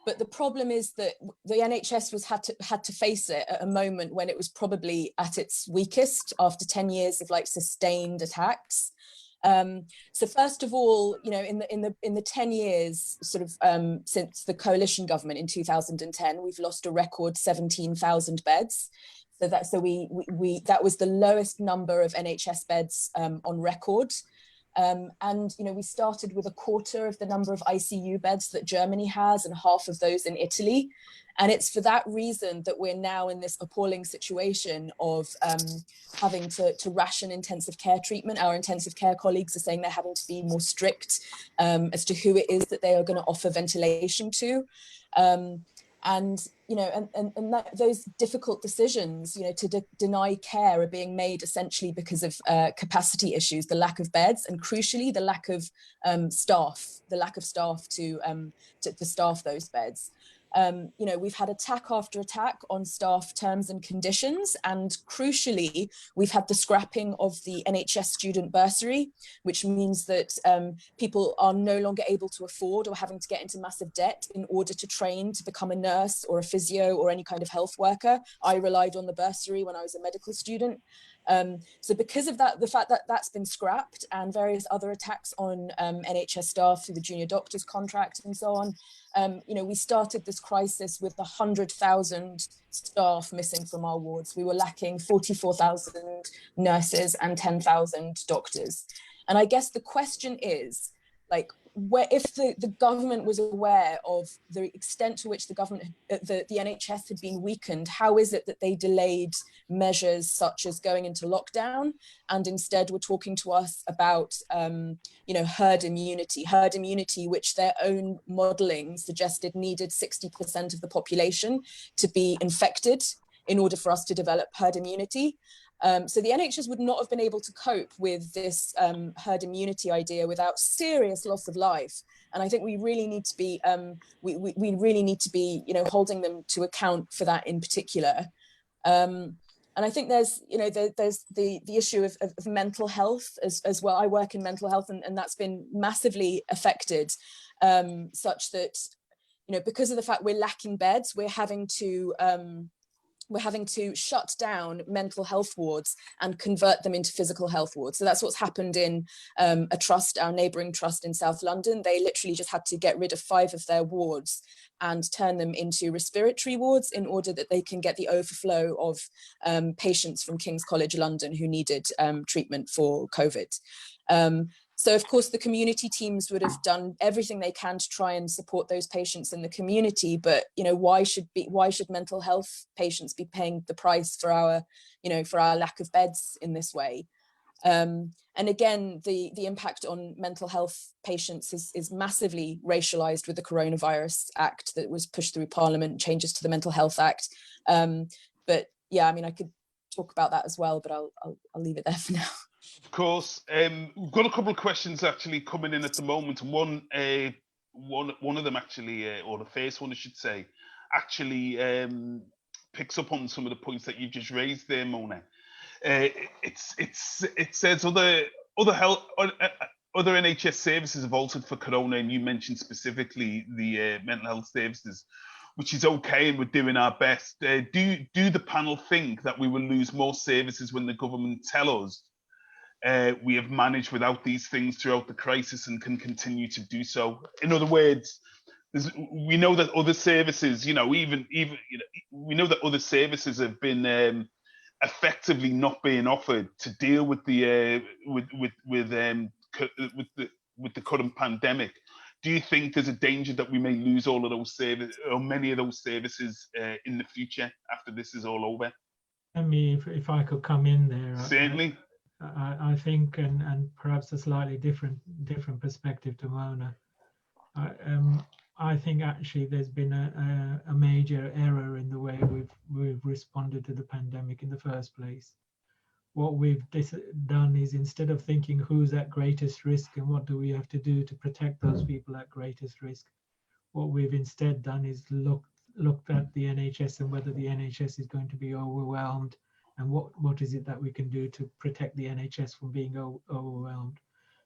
But the problem is that the NHS had to face it at a moment when it was probably at its weakest after 10 years of like sustained attacks. So first of all, in the 10 years sort of since the coalition government in 2010, we've lost a record 17,000 beds. So that was the lowest number of NHS beds on record. And we started with a quarter of the number of ICU beds that Germany has, and half of those in Italy. And it's for that reason that we're now in this appalling situation of having to ration intensive care treatment. Our intensive care colleagues are saying they're having to be more strict as to who it is that they are going to offer ventilation to. Those difficult decisions, to deny care are being made essentially because of capacity issues, the lack of beds, and crucially the lack of staff to staff those beds. We've had attack after attack on staff terms and conditions, and crucially, we've had the scrapping of the NHS student bursary, which means that people are no longer able to afford or having to get into massive debt in order to train to become a nurse or a physio or any kind of health worker. I relied on the bursary when I was a medical student. So because of that, the fact that that's been scrapped, and various other attacks on NHS staff through the junior doctors contract and so on, we started this crisis with 100,000 staff missing from our wards. We were lacking 44,000 nurses and 10,000 doctors. And I guess the question is, if the government was aware of the extent to which the NHS had been weakened, how is it that they delayed measures such as going into lockdown, and instead were talking to us about herd immunity, which their own modelling suggested needed 60% of the population to be infected in order for us to develop herd immunity. So the NHS would not have been able to cope with this herd immunity idea without serious loss of life. And I think we really need to be, we really need to be, you know, holding them to account for that in particular. And I think there's, you know, there's the issue of mental health as well. I work in mental health, and that's been massively affected, such that, you know, because of the fact we're lacking beds, we're having to shut down mental health wards and convert them into physical health wards. So that's what's happened in a trust, our neighbouring trust in South London. They literally just had to get rid of 5 of their wards and turn them into respiratory wards in order that they can get the overflow of patients from King's College London who needed treatment for COVID. So of course the community teams would have done everything they can to try and support those patients in the community, but you know, why should mental health patients be paying the price for our, you know, for our lack of beds in this way? And again, the impact on mental health patients is massively racialized with the Coronavirus Act that was pushed through Parliament, changes to the Mental Health Act. But yeah, I mean, I could talk about that as well, but I'll leave it there for now. Of course, we've got a couple of questions actually coming in at the moment. One of them actually, or the first one I should say, actually picks up on some of the points that you've just raised there, Mona. It says other NHS services have altered for Corona, and you mentioned specifically the mental health services, which is okay, and we're doing our best. Do the panel think that we will lose more services when the government tell us we have managed without these things throughout the crisis and can continue to do so? In other words, we know that other services, you know, we know that other services have been effectively not being offered to deal with the current pandemic. Do you think there's a danger that we may lose all of those services, or many of those services, in the future after this is all over? I mean, if I could come in there, Certainly. I think, and perhaps a slightly different perspective to Mona. I think actually there's been a major error in the way we've responded to the pandemic in the first place. What we've done is, instead of thinking who's at greatest risk and what do we have to do to protect those people at greatest risk, what we've instead done is looked at the NHS and whether the NHS is going to be overwhelmed, and what is it that we can do to protect the NHS from being overwhelmed.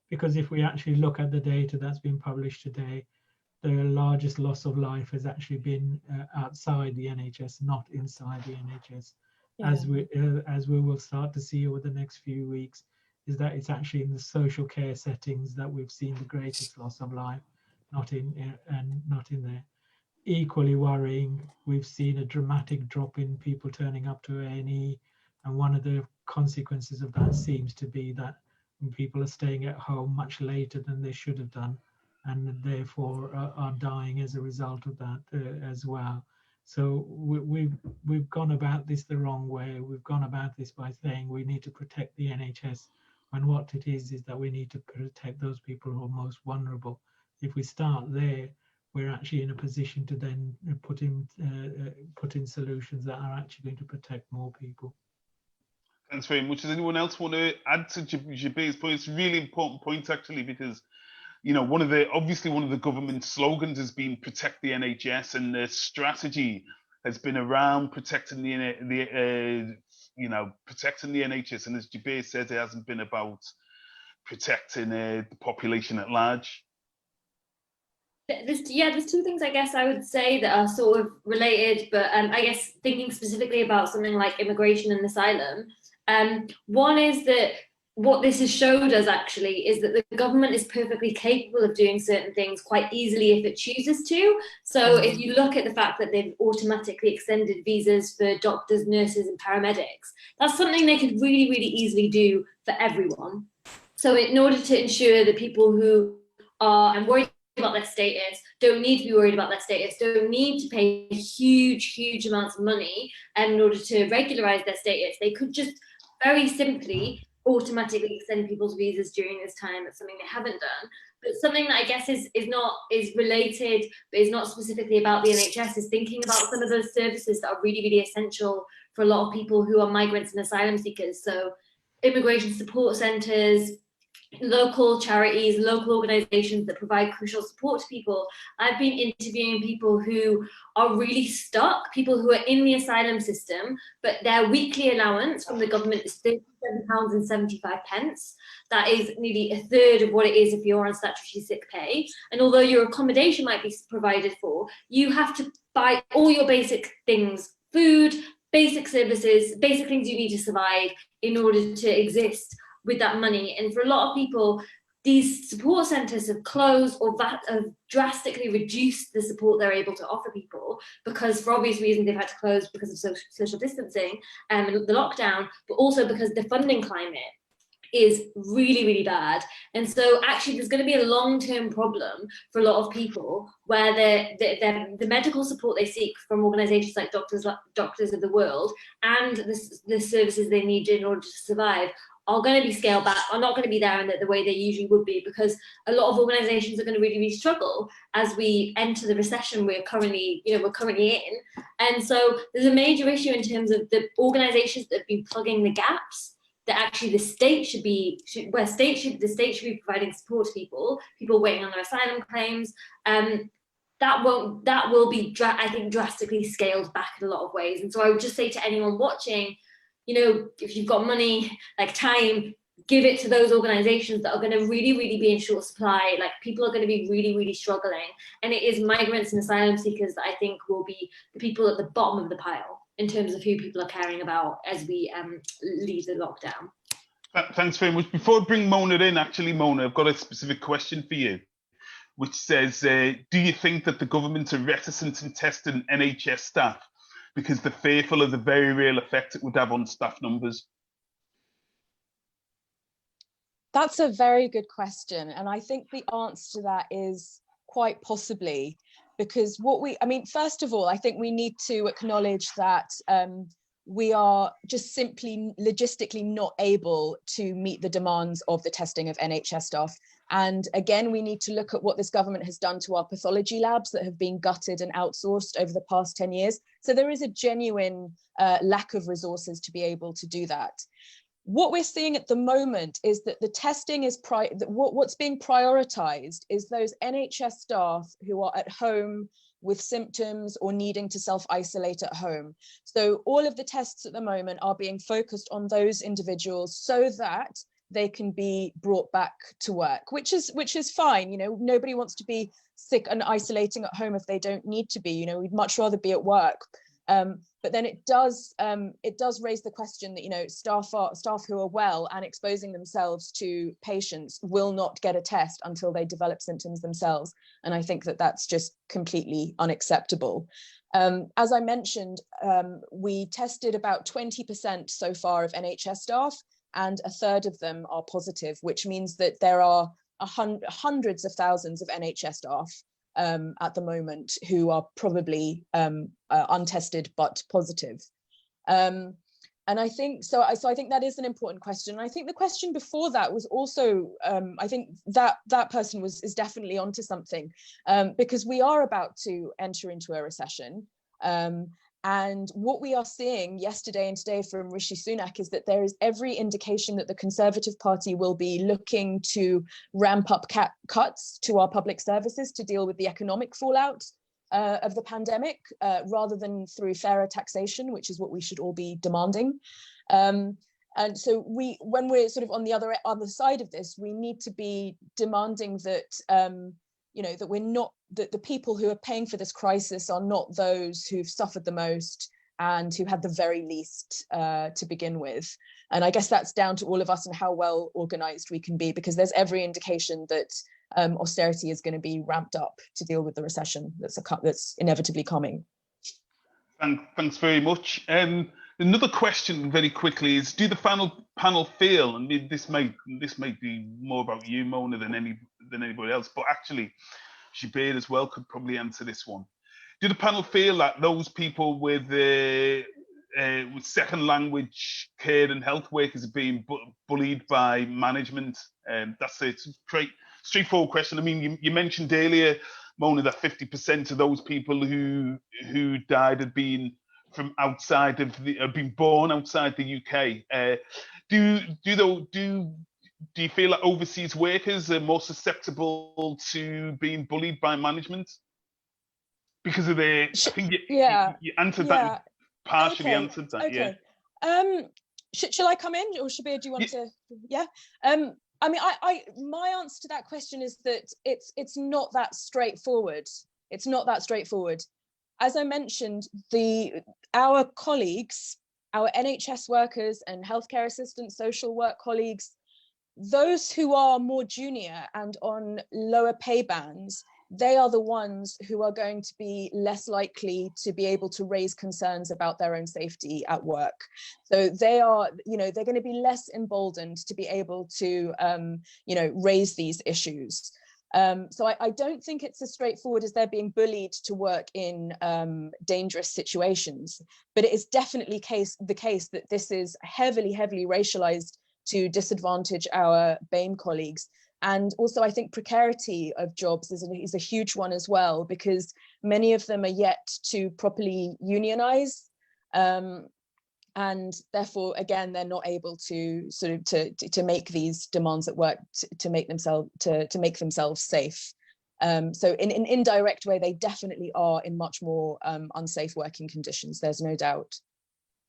Because if we actually look at the data that's been published today, the largest loss of life has actually been outside the NHS, not inside the NHS. Yeah. As we will start to see over the next few weeks, is that it's actually in the social care settings that we've seen the greatest loss of life, not in there. Equally worrying, we've seen a dramatic drop in people turning up to A&E, and one of the consequences of that seems to be that people are staying at home much later than they should have done, and therefore are dying as a result of that as well. So we've gone about this the wrong way. We've gone about this by saying we need to protect the NHS, when what it is that we need to protect those people who are most vulnerable. If we start there, we're actually in a position to then put in solutions that are actually going to protect more people. Thanks very much. Does anyone else want to add to Jabir's point? It's a really important point, actually, because, you know, one of the government slogans has been protect the NHS, and the strategy has been around protecting the NHS. And as Jabir said, it hasn't been about protecting the population at large. There's 2 things I guess I would say that are sort of related, but I guess thinking specifically about something like immigration and asylum. One is that what this has showed us actually is that the government is perfectly capable of doing certain things quite easily if it chooses to. So if you look at the fact that they've automatically extended visas for doctors, nurses and paramedics, that's something they could really, really easily do for everyone. So in order to ensure that people who are worried about their status don't need to be worried about their status, don't need to pay huge amounts of money in order to regularize their status, they could just very simply automatically extend people's visas during this time. That's something they haven't done. But something that I guess is related, but is not specifically about the NHS, is thinking about some of those services that are really, really essential for a lot of people who are migrants and asylum seekers. So immigration support centres, local charities, local organisations that provide crucial support to people. I've been interviewing people who are really stuck, people who are in the asylum system, but their weekly allowance from the government is £37.75. That is nearly a third of what it is if you're on statutory sick pay. And although your accommodation might be provided for, you have to buy all your basic things, food, basic services, basic things you need to survive in order to exist with that money. And for a lot of people, these support centres have closed or have drastically reduced the support they're able to offer people, because for obvious reasons they've had to close because of social distancing and the lockdown, but also because the funding climate is really, really bad. And so actually there's going to be a long-term problem for a lot of people where the medical support they seek from organisations like Doctors of the World and the services they need in order to survive are going to be scaled back, are not going to be there in the way they usually would be, because a lot of organisations are going to really, really struggle as we enter the recession we're currently in. And so there's a major issue in terms of the organisations that have been plugging the gaps that actually the state should be providing support to people waiting on their asylum claims. That will be, I think, drastically scaled back in a lot of ways. And so I would just say to anyone watching, if you've got money, like time, give it to those organizations that are going to really, really be in short supply. Like, people are going to be really, really struggling. And it is migrants and asylum seekers that I think will be the people at the bottom of the pile in terms of who people are caring about as we leave the lockdown. Thanks very much. Before I bring Mona in, actually, Mona, I've got a specific question for you, which says, do you think that the government are reticent in testing NHS staff because they're fearful of the very real effect it would have on staff numbers? That's a very good question. And I think the answer to that is quite possibly, because first of all, I think we need to acknowledge that we are just simply logistically not able to meet the demands of the testing of NHS staff. And again, we need to look at what this government has done to our pathology labs that have been gutted and outsourced over the past 10 years. So there is a genuine lack of resources to be able to do that. What we're seeing at the moment is that the testing is what's being prioritized is those NHS staff who are at home with symptoms or needing to self-isolate at home. So all of the tests at the moment are being focused on those individuals so that they can be brought back to work, which is fine. Nobody wants to be sick and isolating at home if they don't need to be. We'd much rather be at work. But then it does raise the question that staff who are well and exposing themselves to patients will not get a test until they develop symptoms themselves, and I think that that's just completely unacceptable. As I mentioned, we tested about 20% so far of NHS staff, and a third of them are positive, which means that there are hundreds of thousands of NHS staff at the moment who are probably untested but positive. And I think so. I think that is an important question. And I think the question before that was also, I think that person is definitely onto something, because we are about to enter into a recession. And what we are seeing yesterday and today from Rishi Sunak is that there is every indication that the Conservative Party will be looking to ramp up cuts to our public services to deal with the economic fallout of the pandemic, rather than through fairer taxation, which is what we should all be demanding. And so when we're sort of on the other side of this, we need to be demanding that that we're not, that the people who are paying for this crisis are not those who've suffered the most and who had the very least to begin with. And I guess that's down to all of us and how well organized we can be, because there's every indication that austerity is going to be ramped up to deal with the recession that's inevitably coming. Thanks very much. Another question very quickly is, do the panel feel, and this might be more about you, Mona, than anybody else, but actually Shabir as well could probably answer this one. Do the panel feel that those people with second language care and health workers are being bullied by management? That's a straightforward question. I mean, you mentioned earlier, Mona, that 50% of those people who died had been from outside of the been born outside the UK. Do you feel that overseas workers are more susceptible to being bullied by management because of their? I think you answered that. Partially answered that. Okay. Shall I come in, or Shabir, do you want to? Yeah. I mean, my answer to that question is that it's not that straightforward. It's not that straightforward. As I mentioned, our colleagues, our NHS workers and healthcare assistants, social work colleagues, those who are more junior and on lower pay bands, they are the ones who are going to be less likely to be able to raise concerns about their own safety at work. So they are, they're going to be less emboldened to be able to, raise these issues. So I don't think it's as straightforward as they're being bullied to work in dangerous situations, but it is definitely the case that this is heavily racialized to disadvantage our BAME colleagues. And also, I think precarity of jobs is a huge one as well, because many of them are yet to properly unionize. And therefore, again, they're not able to sort of to make these demands at work to make themselves safe. So in an indirect way, they definitely are in much more unsafe working conditions. There's no doubt.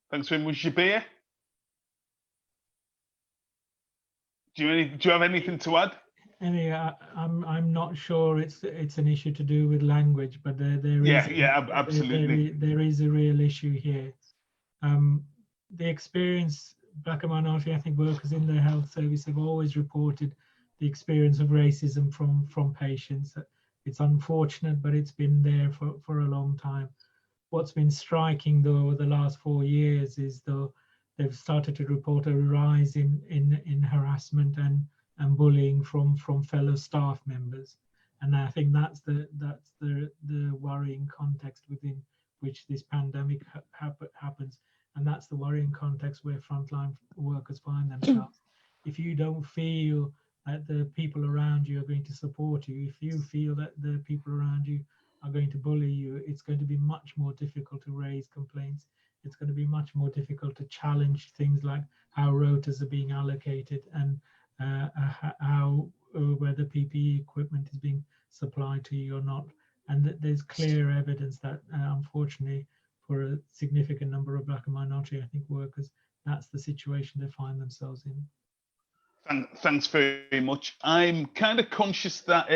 Thanks very much, Shabir. Do you have anything to add? I'm not sure it's an issue to do with language, but absolutely there is a real issue here. The experience, Black and minority ethnic workers in the health service have always reported the experience of racism from patients. It's unfortunate, but it's been there for a long time. What's been striking though over the last 4 years is though they've started to report a rise in harassment and bullying from fellow staff members, and I think that's the worrying context within which this pandemic happens, and that's the worrying context where frontline workers find themselves. If you don't feel that the people around you are going to support you, if you feel that the people around you are going to bully you, it's going to be much more difficult to raise complaints. It's going to be much more difficult to challenge things like how rotas are being allocated and how whether PPE equipment is being supplied to you or not. And that there's clear evidence that unfortunately for a significant number of Black and minority ethnic workers, that's the situation they find themselves in. Thanks very much. I'm kind of conscious that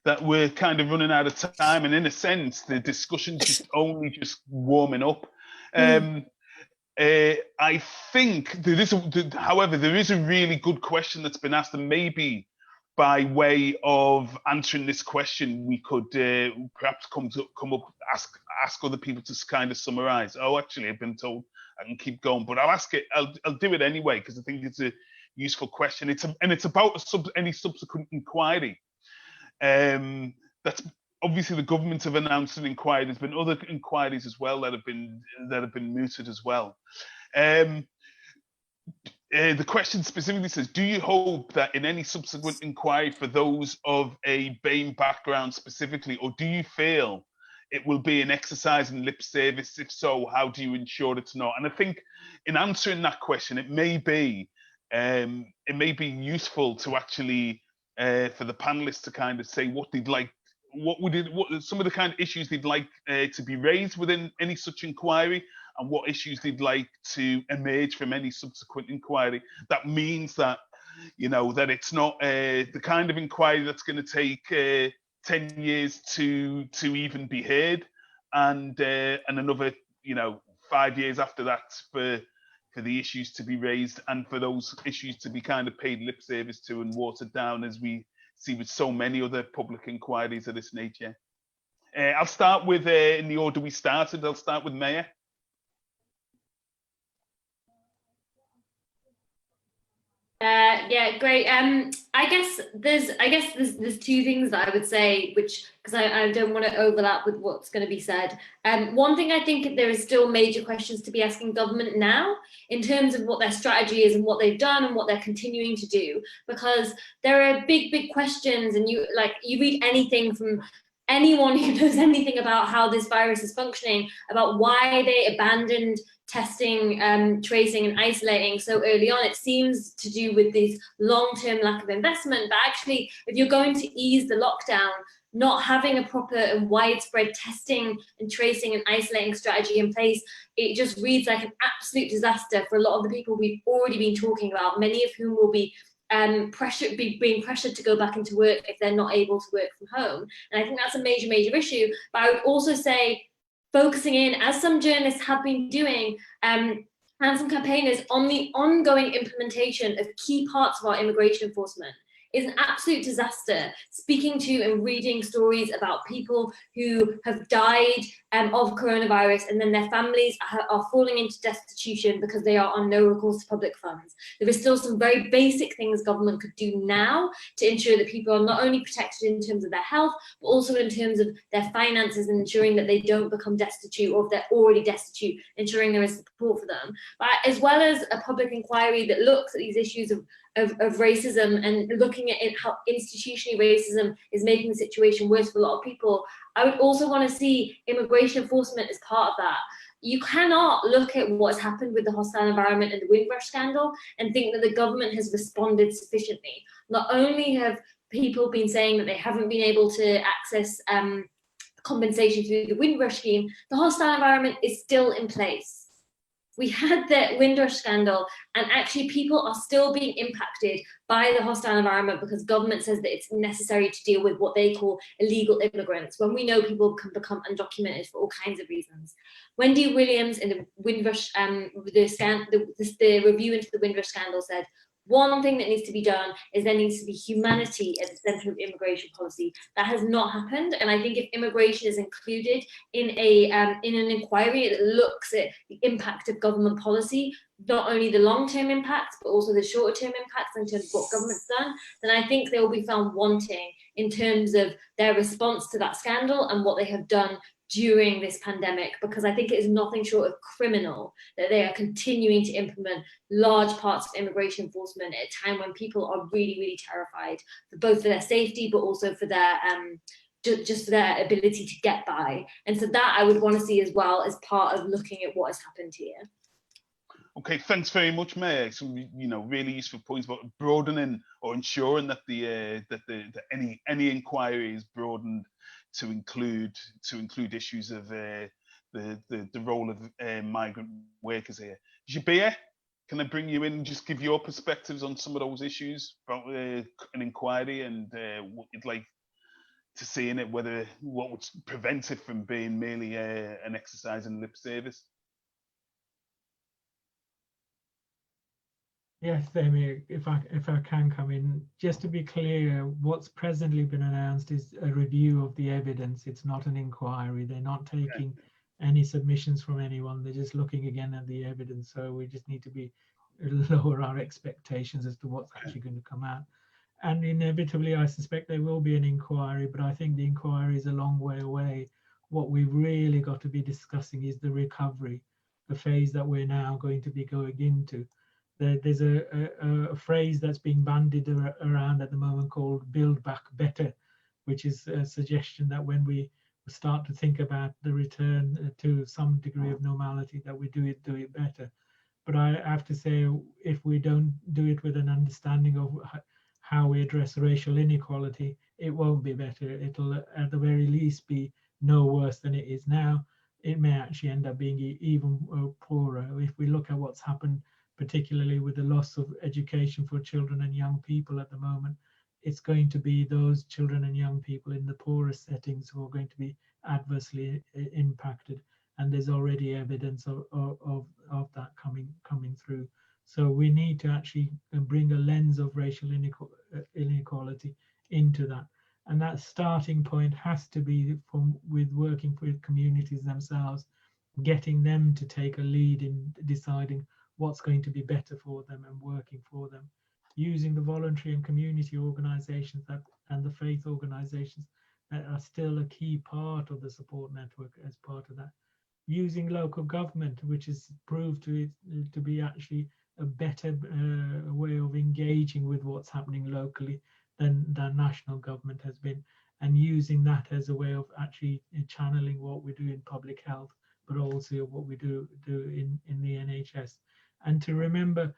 that we're kind of running out of time, and in a sense the discussion's just only just warming up. I think however, there is a really good question that's been asked, and maybe by way of answering this question, we could perhaps come up, ask other people to kind of summarize. Oh, actually, I've been told I can keep going, but I'll do it anyway, because I think it's a useful question. It's about any subsequent inquiry. That's obviously the government have announced an inquiry. There's been other inquiries as well that have been mooted as well. The question specifically says, do you hope that in any subsequent inquiry for those of a BAME background specifically, or do you feel it will be an exercise in lip service? If so, how do you ensure it's not? And I think in answering that question, it may be useful to actually for the panelists to kind of say what they'd like, what some of the kind of issues they'd like to be raised within any such inquiry, and what issues they'd like to emerge from any subsequent inquiry. That means that, that it's not the kind of inquiry that's going to take 10 years to even be heard, and another 5 years after that for the issues to be raised, and for those issues to be kind of paid lip service to and watered down, as we see with so many other public inquiries of this nature. I'll start with, in the order we started, I'll start with Maya. Yeah, great. I guess there's two things that I would say, which, because I don't want to overlap with what's going to be said. One thing, I think there is still major questions to be asking government now in terms of what their strategy is and what they've done and what they're continuing to do, because there are big questions, and you read anything from anyone who knows anything about how this virus is functioning, about why they abandoned testing, tracing and isolating so early on, it seems to do with this long-term lack of investment. But actually, if you're going to ease the lockdown, not having a proper and widespread testing and tracing and isolating strategy in place, it just reads like an absolute disaster for a lot of the people we've already been talking about, many of whom will be being pressured to go back into work if they're not able to work from home. And I think that's a major issue. But I would also say focusing in, as some journalists have been doing, and some campaigners, on the ongoing implementation of key parts of our immigration enforcement is an absolute disaster. Speaking to and reading stories about people who have died of coronavirus, and then their families are falling into destitution because they are on no recourse to public funds. There is still some very basic things government could do now to ensure that people are not only protected in terms of their health, but also in terms of their finances, and ensuring that they don't become destitute, or if they're already destitute, ensuring there is support for them. But as well as a public inquiry that looks at these issues of racism and looking at how institutionally racism is making the situation worse for a lot of people, I would also want to see immigration enforcement as part of that. You cannot look at what's happened with the hostile environment and the Windrush scandal and think that the government has responded sufficiently. Not only have people been saying that they haven't been able to access compensation through the Windrush scheme, the hostile environment is still in place. We had the Windrush scandal, and actually people are still being impacted by the hostile environment because government says that it's necessary to deal with what they call illegal immigrants, when we know people can become undocumented for all kinds of reasons. Wendy Williams in the Windrush, the review into the Windrush scandal said, one thing that needs to be done is there needs to be humanity at the center of immigration policy. That has not happened, and I think if immigration is included in an inquiry that looks at the impact of government policy, not only the long-term impacts but also the shorter-term impacts in terms of what government's done, then I think they will be found wanting in terms of their response to that scandal and what they have done during this pandemic, because I think it is nothing short of criminal that they are continuing to implement large parts of immigration enforcement at a time when people are really terrified, for both for their safety but also for their just for their ability to get by. And so that I would want to see as well as part of looking at what has happened here. Okay, thanks very much, Maya. Some really useful points about broadening or ensuring that any inquiry is broadened to include issues of the role of migrant workers here. Jabir, can I bring you in and just give your perspectives on some of those issues about an inquiry and what you'd like to see in it, what would prevent it from being merely an exercise in lip service? Yes, Amy, if I can come in, just to be clear, what's presently been announced is a review of the evidence. It's not an inquiry. They're not taking any submissions from anyone. They're just looking again at the evidence. So we just need to lower our expectations as to what's actually going to come out. And inevitably, I suspect there will be an inquiry, but I think the inquiry is a long way away. What we've really got to be discussing is the recovery, the phase that we're now going to be going into. There's a phrase that's being bandied around at the moment called "build back better," which is a suggestion that when we start to think about the return to some degree of normality, that we do it better. But I have to say, if we don't do it with an understanding of how we address racial inequality, it won't be better. It'll at the very least be no worse than it is now. It may actually end up being even poorer. If we look at what's happened, particularly with the loss of education for children and young people at the moment, it's going to be those children and young people in the poorest settings who are going to be adversely impacted. And there's already evidence of that coming through. So we need to actually bring a lens of racial inequality into that. And that starting point has to be with working with communities themselves, getting them to take a lead in deciding what's going to be better for them and working for them, using the voluntary and community organizations and the faith organizations that are still a key part of the support network as part of that, using local government, which is proved to be actually a better way of engaging with what's happening locally than national government has been, and using that as a way of actually channeling what we do in public health, but also what we do in the NHS. And to remember,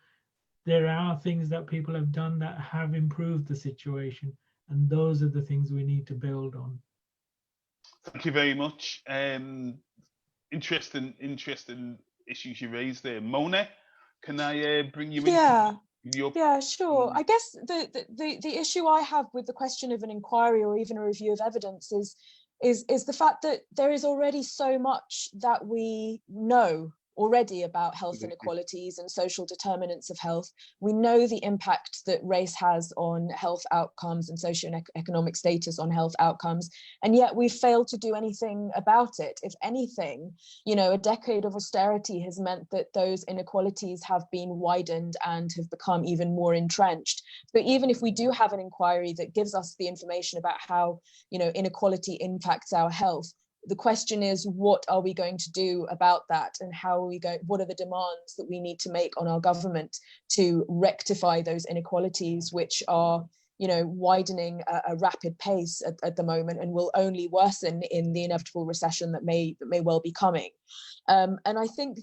there are things that people have done that have improved the situation, and those are the things we need to build on. Thank you very much. Interesting issues you raised there. Mona, can I bring you in? Yeah, sure. I guess the issue I have with the question of an inquiry or even a review of evidence is the fact that there is already so much that we know already about health inequalities and social determinants of health. We know the impact that race has on health outcomes and socioeconomic status on health outcomes, and yet we've failed to do anything about it. If anything, you know, a decade of austerity has meant that those inequalities have been widened and have become even more entrenched. So even if we do have an inquiry that gives us the information about how, you know, inequality impacts our health, the question is, what are we going to do about that, and how are we going? What are the demands that we need to make on our government to rectify those inequalities, which are, you know, widening at a rapid pace at the moment, and will only worsen in the inevitable recession that may well be coming. And I think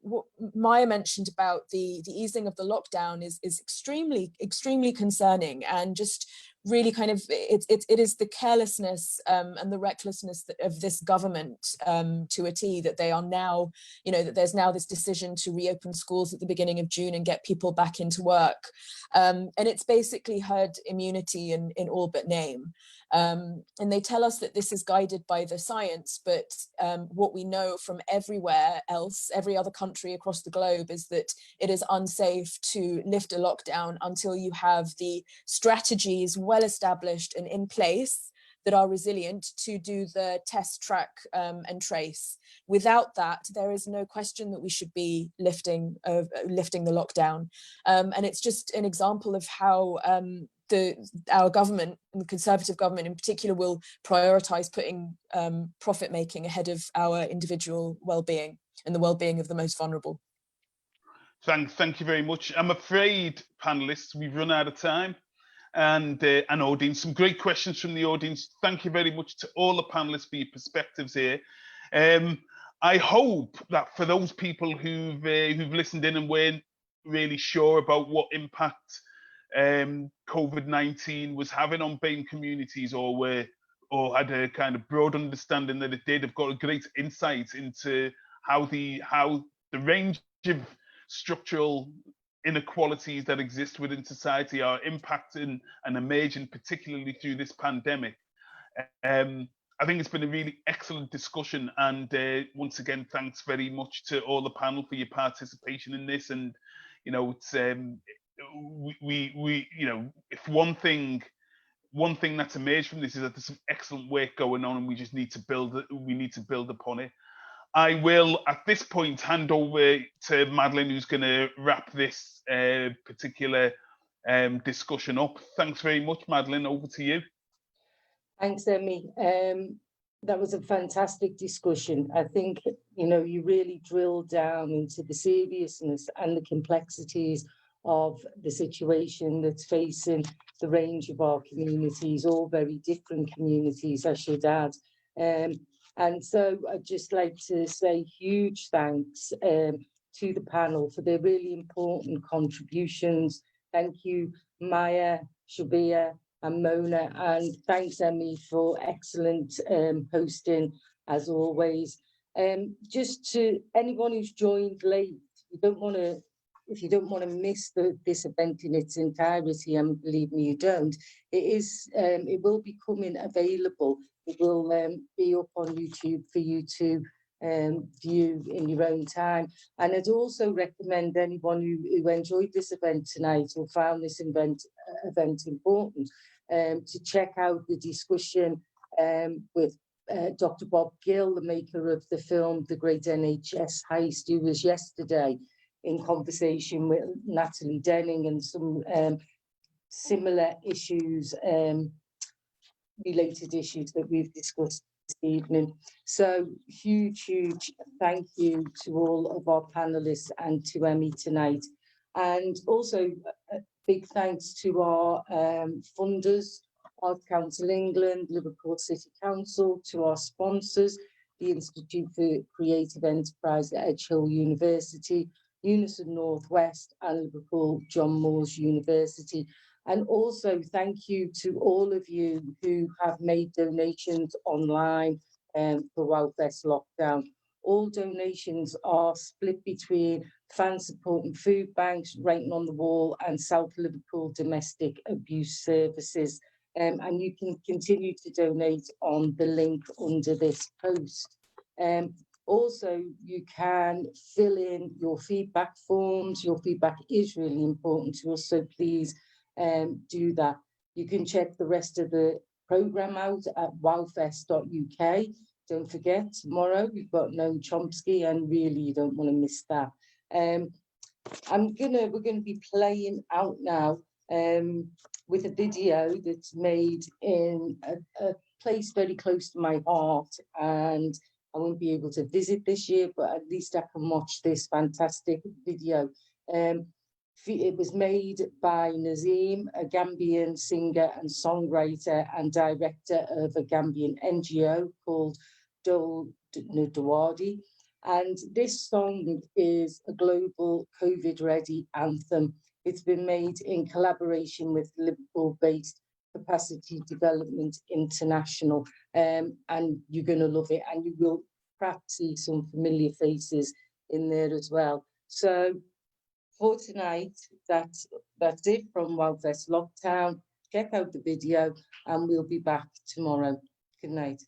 what Maya mentioned about the easing of the lockdown is extremely concerning, and just really kind of it is the carelessness and the recklessness of this government to a T, that they are now, you know, that there's now this decision to reopen schools at the beginning of June and get people back into work, and it's basically herd immunity in all but name. And they tell us that this is guided by the science, but what we know from everywhere else, every other country across the globe, is that it is unsafe to lift a lockdown until you have the strategies well established and in place that are resilient to do the test, track and trace. Without that, there is no question that we should be lifting the lockdown. And it's just an example of how our government, and the Conservative government in particular, will prioritise putting profit making ahead of our individual well-being and the well-being of the most vulnerable. Thank you very much. I'm afraid, panelists, we've run out of time. And an audience, some great questions from the audience. Thank you very much to all the panelists for your perspectives here. I hope that for those people who've listened in and weren't really sure about what impact COVID-19 was having on BAME communities, or had a kind of broad understanding that it did, have got a great insight into how the range of structural inequalities that exist within society are impacting and emerging, particularly through this pandemic. I think it's been a really excellent discussion, and once again, thanks very much to all the panel for your participation in this. And you know, it's we you know, if one thing that's emerged from this is that there's some excellent work going on, and we just need to build it. We need to build upon it. I will, at this point, hand over to Madeline, who's going to wrap this particular discussion up. Thanks very much, Madeline. Over to you. Thanks, Emmy. That was a fantastic discussion. I think, you know, you really drilled down into the seriousness and the complexities of the situation that's facing the range of our communities, all very different communities, I should add. And so I'd just like to say huge thanks to the panel for their really important contributions. Thank you, Maya, Shabia and Mona, and thanks, Emmy, for excellent hosting, as always. Just to anyone who's joined late, if you don't want to miss this event in its entirety, and believe me, you don't, it will be coming available. It will be up on YouTube for you to view in your own time. And I'd also recommend anyone who enjoyed this event tonight or found this event important to check out the discussion with Dr. Bob Gill, the maker of the film The Great NHS Heist, who was yesterday in conversation with Natalie Denning, and some similar issues, related issues that we've discussed this evening. So huge thank you to all of our panelists and to Emmy tonight. And also a big thanks to our funders, Arts Council England, Liverpool City Council, to our sponsors, the Institute for Creative Enterprise at Edge Hill University, Unison Northwest, and Liverpool John Moores University. And also thank you to all of you who have made donations online for WoWFEST lockdown. All donations are split between fan support and food banks, Writing on the Wall, and South Liverpool Domestic Abuse Services. And you can continue to donate on the link under this post. Also, you can fill in your feedback forms. Your feedback is really important to us, so please do that. You can check the rest of the programme out at wowfest.uk. Don't forget, tomorrow we've got Noam Chomsky, and really you don't want to miss that. We're gonna be playing out now with a video that's made in a place very close to my heart, and I won't be able to visit this year, but at least I can watch this fantastic video. It was made by Nazim, a Gambian singer and songwriter and director of a Gambian NGO called Dole Ndawadi. And this song is a global COVID-ready anthem. It's been made in collaboration with Liverpool-based Capacity Development International, and you're going to love it, and you will perhaps see some familiar faces in there as well. So for tonight, that's it from WoWFEST Lockdown. Check out the video, and we'll be back tomorrow. Good night.